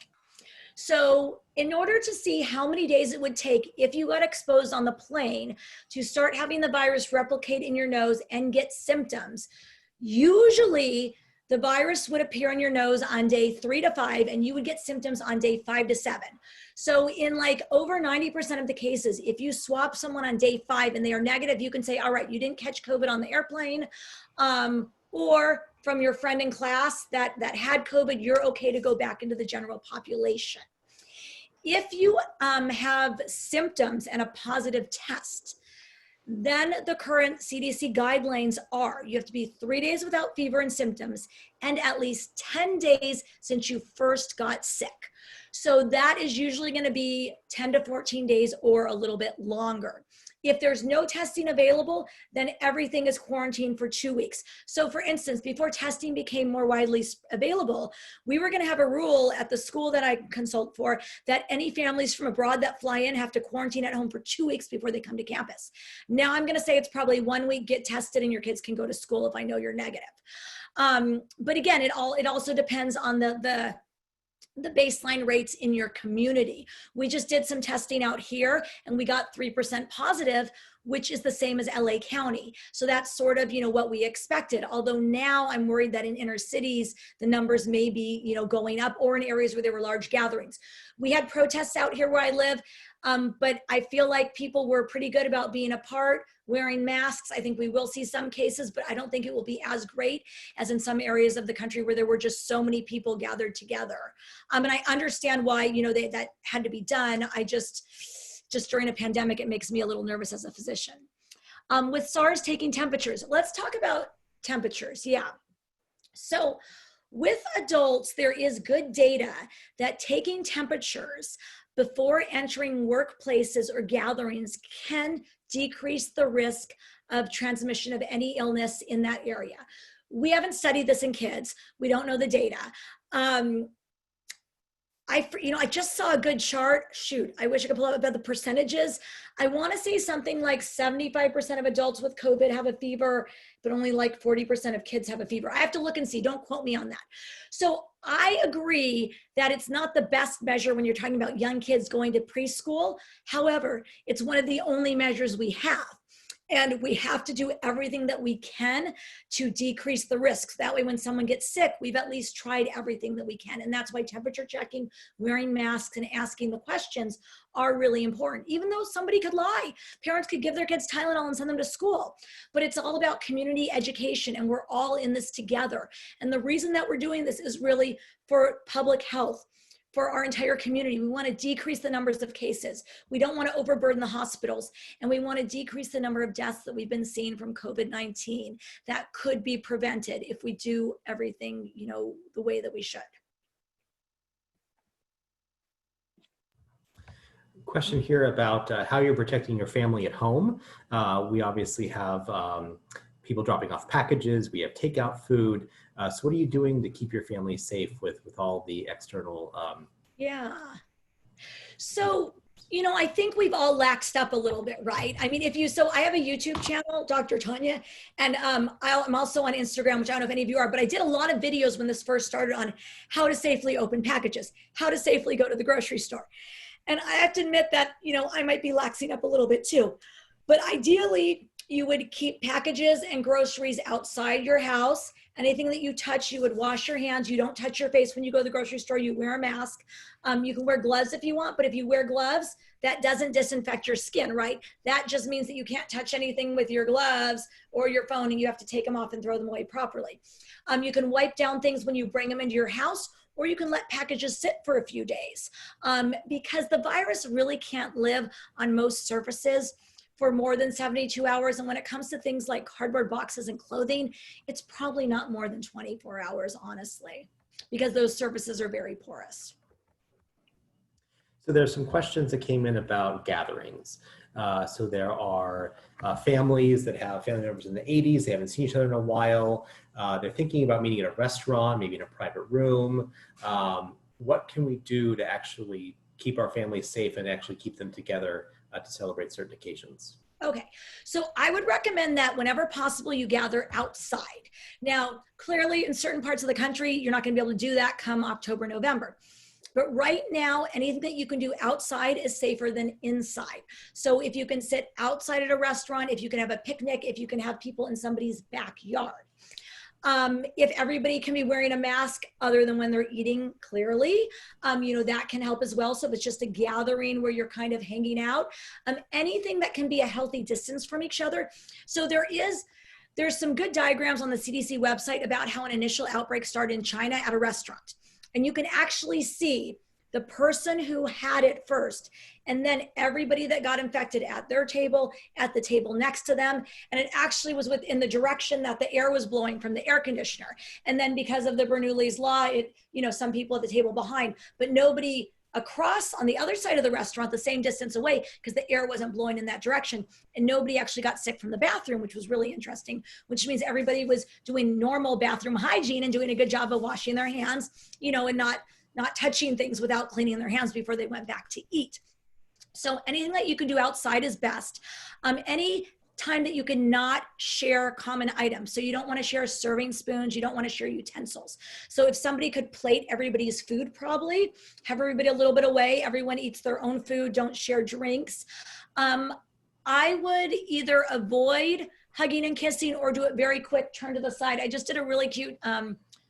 So in order to see how many days it would take if you got exposed on the plane to start having the virus replicate in your nose and get symptoms, usually the virus would appear on your nose on day 3 to 5, and you would get symptoms on day 5 to 7. So in like over 90% of the cases, if you swap someone on day 5 and they are negative, you can say, all right, you didn't catch COVID on the airplane, or from your friend in class that had COVID, you're okay to go back into the general population. If you have symptoms and a positive test, then the current CDC guidelines are you have to be 3 days without fever and symptoms and at least 10 days since you first got sick. So that is usually going to be 10 to 14 days or a little bit longer. If there's no testing available, then everything is quarantined for 2 weeks. So for instance, before testing became more widely available, we were going to have a rule at the school that I consult for that any families from abroad that fly in have to quarantine at home for 2 weeks before they come to campus. Now I'm going to say it's probably 1 week, get tested, and your kids can go to school if I know you're negative. But again, it also depends on the baseline rates in your community. We just did some testing out here and we got 3% positive, which is the same as LA County. So that's sort of, you know, what we expected. Although now I'm worried that in inner cities, the numbers may be, you know, going up, or in areas where there were large gatherings. We had protests out here where I live, but I feel like people were pretty good about being apart, wearing masks. I think we will see some cases, but I don't think it will be as great as in some areas of the country where there were just so many people gathered together. And I understand why, you know, that had to be done. I just during a pandemic, it makes me a little nervous as a physician. With SARS taking temperatures, let's talk about temperatures. Yeah. So with adults, there is good data that taking temperatures before entering workplaces or gatherings can decrease the risk of transmission of any illness in that area. We haven't studied this in kids. We don't know the data. I just saw a good chart. Shoot, I wish I could pull up about the percentages. I want to say something like 75% of adults with COVID have a fever, but only like 40% of kids have a fever. I have to look and see. Don't quote me on that. So I agree that it's not the best measure when you're talking about young kids going to preschool. However, it's one of the only measures we have. And we have to do everything that we can to decrease the risks. That way, when someone gets sick, we've at least tried everything that we can. And that's why temperature checking, wearing masks, and asking the questions are really important. Even though somebody could lie, parents could give their kids Tylenol and send them to school. But it's all about community education, and we're all in this together. And the reason that we're doing this is really for public health, for our entire community. We want to decrease the numbers of cases. We don't want to overburden the hospitals, and we want to decrease the number of deaths that we've been seeing from COVID-19 that could be prevented if we do everything, you know, the way that we should. Question here about how you're protecting your family at home. We obviously have people dropping off packages. We have takeout food. So what are you doing to keep your family safe with all the external? Yeah. So, you know, I think we've all laxed up a little bit, right? I mean, so I have a YouTube channel, Dr. Tanya, and I'm also on Instagram, which I don't know if any of you are, but I did a lot of videos when this first started on how to safely open packages, how to safely go to the grocery store. And I have to admit that, you know, I might be laxing up a little bit too. But ideally, you would keep packages and groceries outside your house, Anything that you touch, you would wash your hands. You don't touch your face when you go to the grocery store. You wear a mask. You can wear gloves if you want, but if you wear gloves, that doesn't disinfect your skin, right? That just means that you can't touch anything with your gloves or your phone, and you have to take them off and throw them away properly. You can wipe down things when you bring them into your house, or you can let packages sit for a few days, because the virus really can't live on most surfaces for more than 72 hours. And when it comes to things like cardboard boxes and clothing, it's probably not more than 24 hours, honestly, because those surfaces are very porous. So there's some questions that came in about gatherings. So there are families that have family members in the 80s. They haven't seen each other in a while. They're thinking about meeting at a restaurant, maybe in a private room. What can we do to actually keep our families safe and actually keep them together to celebrate certain occasions? Okay, so I would recommend that whenever possible, you gather outside. Now, clearly in certain parts of the country, you're not gonna be able to do that come October, November. But right now, anything that you can do outside is safer than inside. So if you can sit outside at a restaurant, if you can have a picnic, if you can have people in somebody's backyard. If everybody can be wearing a mask other than when they're eating, clearly, that can help as well. So if it's just a gathering where you're kind of hanging out, anything that can be a healthy distance from each other. So there's some good diagrams on the CDC website about how an initial outbreak started in China at a restaurant. And you can actually see the person who had it first, and then everybody that got infected at their table, at the table next to them. And it actually was within the direction that the air was blowing from the air conditioner. And then because of the Bernoulli's law, some people at the table behind, but nobody across on the other side of the restaurant, the same distance away, because the air wasn't blowing in that direction. And nobody actually got sick from the bathroom, which was really interesting, which means everybody was doing normal bathroom hygiene and doing a good job of washing their hands, and not touching things without cleaning their hands before they went back to eat. So anything that you can do outside is best. Any time that you cannot share common items. So you don't want to share serving spoons. You don't want to share utensils. So if somebody could plate everybody's food, probably have everybody a little bit away. Everyone eats their own food. Don't share drinks. I would either avoid hugging and kissing or do it very quick, turn to the side. I just did a really cute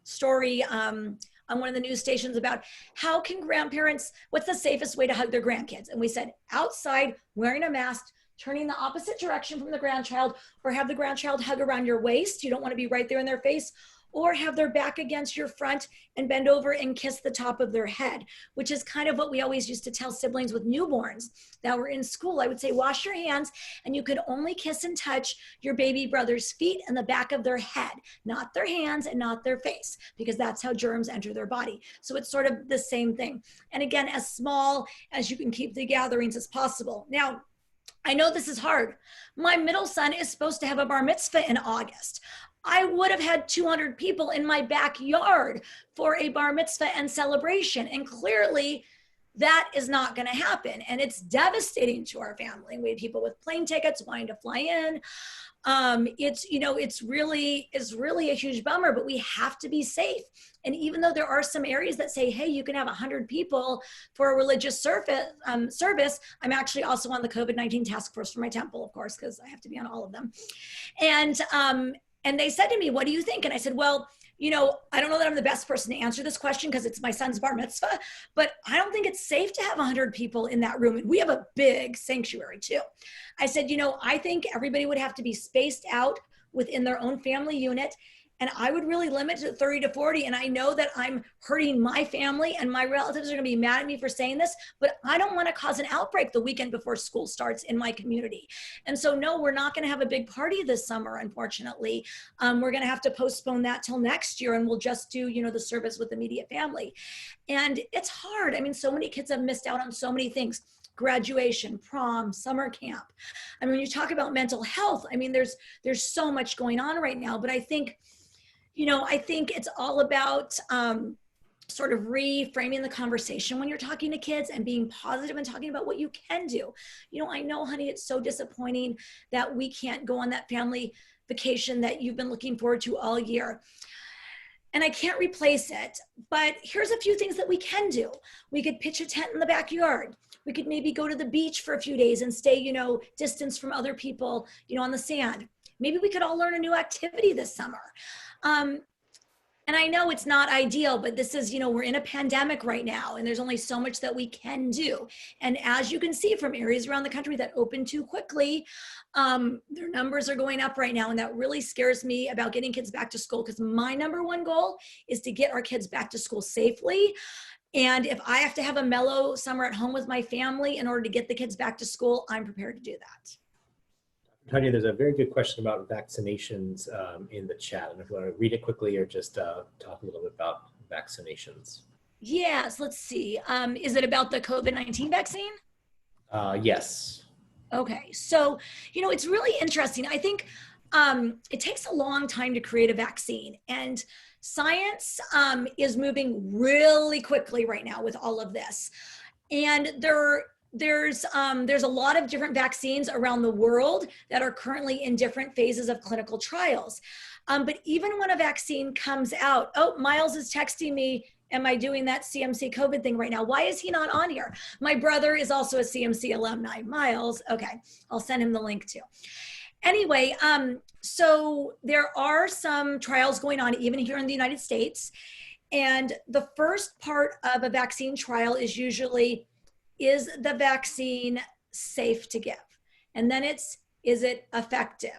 story on one of the news stations about how can grandparents, what's the safest way to hug their grandkids? And we said outside, wearing a mask, turning the opposite direction from the grandchild, or have the grandchild hug around your waist. You don't want to be right there in their face, or have their back against your front and bend over and kiss the top of their head, which is kind of what we always used to tell siblings with newborns that were in school. I would say, wash your hands, and you could only kiss and touch your baby brother's feet and the back of their head, not their hands and not their face, because that's how germs enter their body. So it's sort of the same thing. And again, as small as you can keep the gatherings as possible. Now, I know this is hard. My middle son is supposed to have a bar mitzvah in August. I would have had 200 people in my backyard for a bar mitzvah and celebration. And clearly that is not going to happen. And it's devastating to our family. We had people with plane tickets wanting to fly in. It's really a huge bummer, but we have to be safe. And even though there are some areas that say, hey, you can have 100 people for a religious service, I'm actually also on the COVID-19 task force for my temple, of course, because I have to be on all of them. And they said to me, what do you think? And I said, well, I don't know that I'm the best person to answer this question because it's my son's bar mitzvah, but I don't think it's safe to have 100 people in that room. And we have a big sanctuary too. I said, I think everybody would have to be spaced out within their own family unit. And I would really limit to 30 to 40. And I know that I'm hurting my family and my relatives are going to be mad at me for saying this, but I don't want to cause an outbreak the weekend before school starts in my community. And so, no, we're not going to have a big party this summer, unfortunately. We're going to have to postpone that till next year, and we'll just do, the service with immediate family. And it's hard. I mean, so many kids have missed out on so many things. Graduation, prom, summer camp. I mean, when you talk about mental health, I mean, there's so much going on right now, but I think it's all about sort of reframing the conversation when you're talking to kids and being positive and talking about what you can do. I know, honey, it's so disappointing that we can't go on that family vacation that you've been looking forward to all year. And I can't replace it, but here's a few things that we can do. We could pitch a tent in the backyard. We could maybe go to the beach for a few days and stay, distance from other people, on the sand. Maybe we could all learn a new activity this summer. And I know it's not ideal, but this is, we're in a pandemic right now, and there's only so much that we can do. And as you can see from areas around the country that open too quickly, their numbers are going up right now. And that really scares me about getting kids back to school, because my number one goal is to get our kids back to school safely. And if I have to have a mellow summer at home with my family in order to get the kids back to school, I'm prepared to do that. Tanya, there's a very good question about vaccinations in the chat. And if you want to read it quickly or just talk a little bit about vaccinations. Yes, let's see. Is it about the COVID-19 vaccine? Yes. Okay, so, it's really interesting. I think it takes a long time to create a vaccine, and science is moving really quickly right now with all of this. And there's a lot of different vaccines around the world that are currently in different phases of clinical trials. But even when a vaccine comes out, oh, Miles is texting me, am I doing that CMC COVID thing right now? Why is he not on here? My brother is also a CMC alumni. Miles, okay, I'll send him the link too. Anyway, so there are some trials going on even here in the United States. And the first part of a vaccine trial is usually, is the vaccine safe to give? And then it's, is it effective?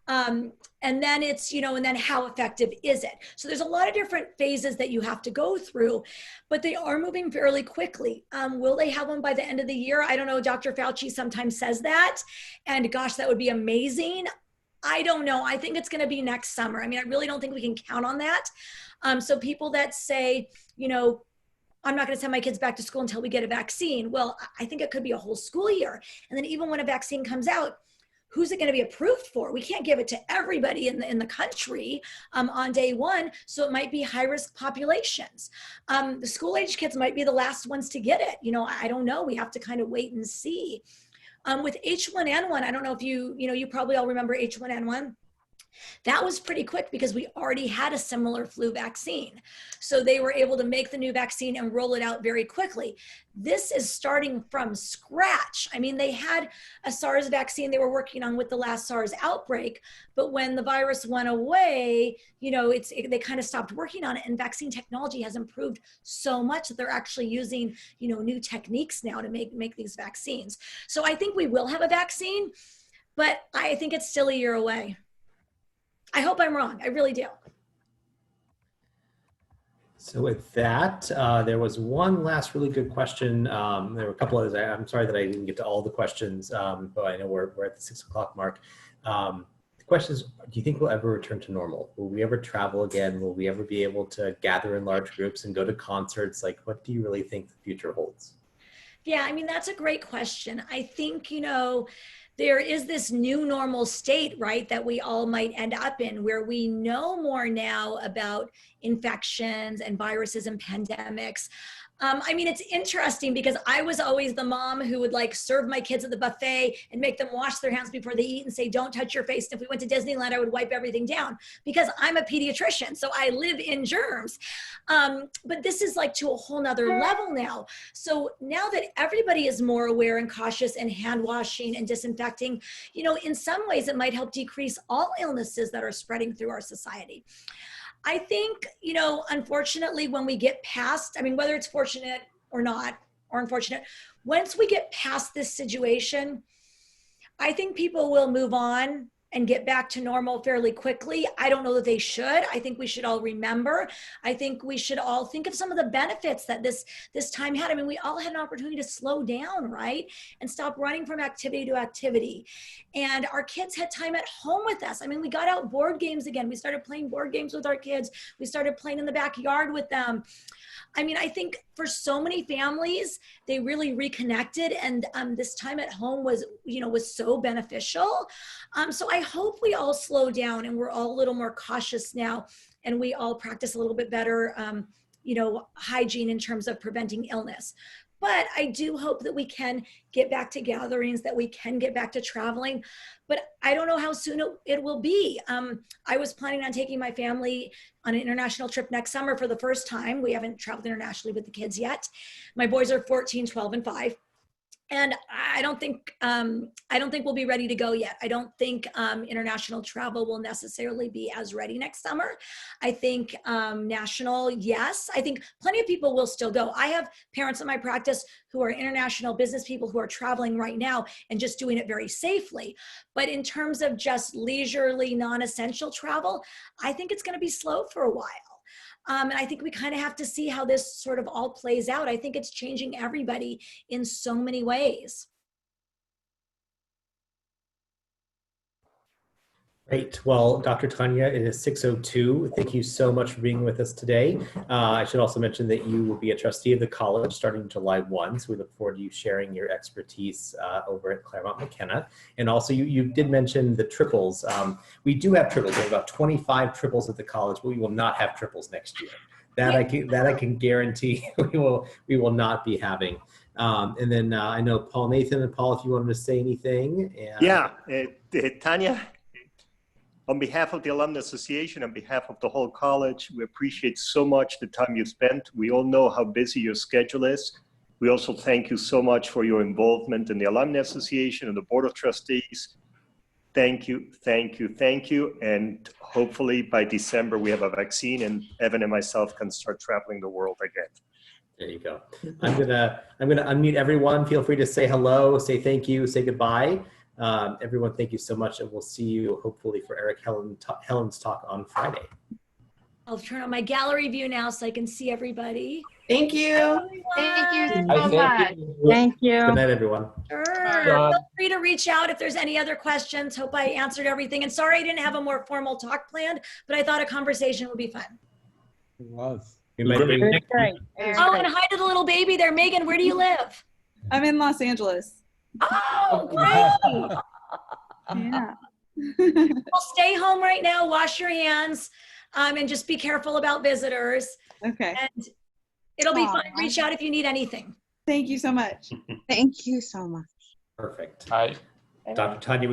And then it's, and then how effective is it? So there's a lot of different phases that you have to go through, but they are moving fairly quickly. Will they have one by the end of the year? I don't know. Dr. Fauci sometimes says that, and gosh, that would be amazing. I don't know. I think it's going to be next summer. I mean, I really don't think we can count on that. So people that say, I'm not going to send my kids back to school until we get a vaccine. Well, I think it could be a whole school year. And then even when a vaccine comes out, who's it going to be approved for? We can't give it to everybody in the country on day one. So it might be high risk populations. The school age kids might be the last ones to get it. I don't know. We have to kind of wait and see. With H1N1, I don't know if you probably all remember H1N1. That was pretty quick because we already had a similar flu vaccine. So they were able to make the new vaccine and roll it out very quickly. This is starting from scratch. I mean, they had a SARS vaccine they were working on with the last SARS outbreak, but when the virus went away, they kind of stopped working on it, and vaccine technology has improved so much that they're actually using, new techniques now to make these vaccines. So I think we will have a vaccine, but I think it's still a year away. I hope I'm wrong. I really do. So with that, there was one last really good question. There were a couple others. I'm sorry that I didn't get to all the questions, but I know we're at the 6 o'clock mark. The question is, do you think we'll ever return to normal? Will we ever travel again? Will we ever be able to gather in large groups and go to concerts? Like, what do you really think the future holds? Yeah, I mean, that's a great question. I think, there is this new normal state, right, that we all might end up in, where we know more now about infections and viruses and pandemics. I mean, it's interesting because I was always the mom who would serve my kids at the buffet and make them wash their hands before they eat and say, don't touch your face. And if we went to Disneyland, I would wipe everything down because I'm a pediatrician. So I live in germs. But this is to a whole nother level now. So now that everybody is more aware and cautious and hand washing and disinfecting, in some ways it might help decrease all illnesses that are spreading through our society. I think, unfortunately, when we get past, whether it's fortunate or not, or unfortunate, once we get past this situation, I think people will move on and get back to normal fairly quickly. I don't know that they should. I think we should all remember. I think we should all think of some of the benefits that this time had. We all had an opportunity to slow down, right? And stop running from activity to activity. And our kids had time at home with us. We got out board games again. We started playing board games with our kids. We started playing in the backyard with them. I think for so many families, they really reconnected, and this time at home was so beneficial. So I hope we all slow down and we're all a little more cautious now, and we all practice a little bit better, hygiene in terms of preventing illness. But I do hope that we can get back to gatherings, that we can get back to traveling, but I don't know how soon it will be. I was planning on taking my family on an international trip next summer for the first time. We haven't traveled internationally with the kids yet. My boys are 14, 12, and 5. And I don't think we'll be ready to go yet. I don't think international travel will necessarily be as ready next summer. I think national, yes. I think plenty of people will still go. I have parents in my practice who are international business people who are traveling right now and just doing it very safely. But in terms of just leisurely, non-essential travel, I think it's going to be slow for a while. And I think we kind of have to see how this sort of all plays out. I think it's changing everybody in so many ways. Great. Well, Dr. Tanya, it is 6:02. Thank you so much for being with us today. I should also mention that you will be a trustee of the college starting July 1. So we look forward to you sharing your expertise over at Claremont McKenna. And also you did mention the triples. We do have triples. We have about 25 triples at the college, but we will not have triples next year. That I can guarantee we will not be having. And then I know Paul Nathan and Paul, if you wanted to say anything. Yeah, Tanya, on behalf of the Alumni Association, on behalf of the whole college, we appreciate so much the time you spent. We all know how busy your schedule is. We also thank you so much for your involvement in the Alumni Association and the Board of Trustees. Thank you, thank you, thank you. And hopefully by December, we have a vaccine and Evan and myself can start traveling the world again. There you go. I'm gonna unmute everyone. Feel free to say hello, say thank you, say goodbye. Everyone, thank you so much, and we'll see you hopefully for Helen's talk on Friday. I'll turn on my gallery view now so I can see everybody. Thank you. Thank you so much. Thank you. Good night, everyone. Sure. Feel free to reach out if there's any other questions. Hope I answered everything. And sorry I didn't have a more formal talk planned, but I thought a conversation would be fun. It was. We might bring Very great. Oh, and hi to the little baby there. Megan, where do you live? I'm in Los Angeles. Oh, great. Yeah. Well, stay home right now. Wash your hands and just be careful about visitors. Okay. And it'll be Aw. fun. Reach out if you need anything. Thank you so much. Thank you so much. Perfect. Hi. Dr. Tanya, we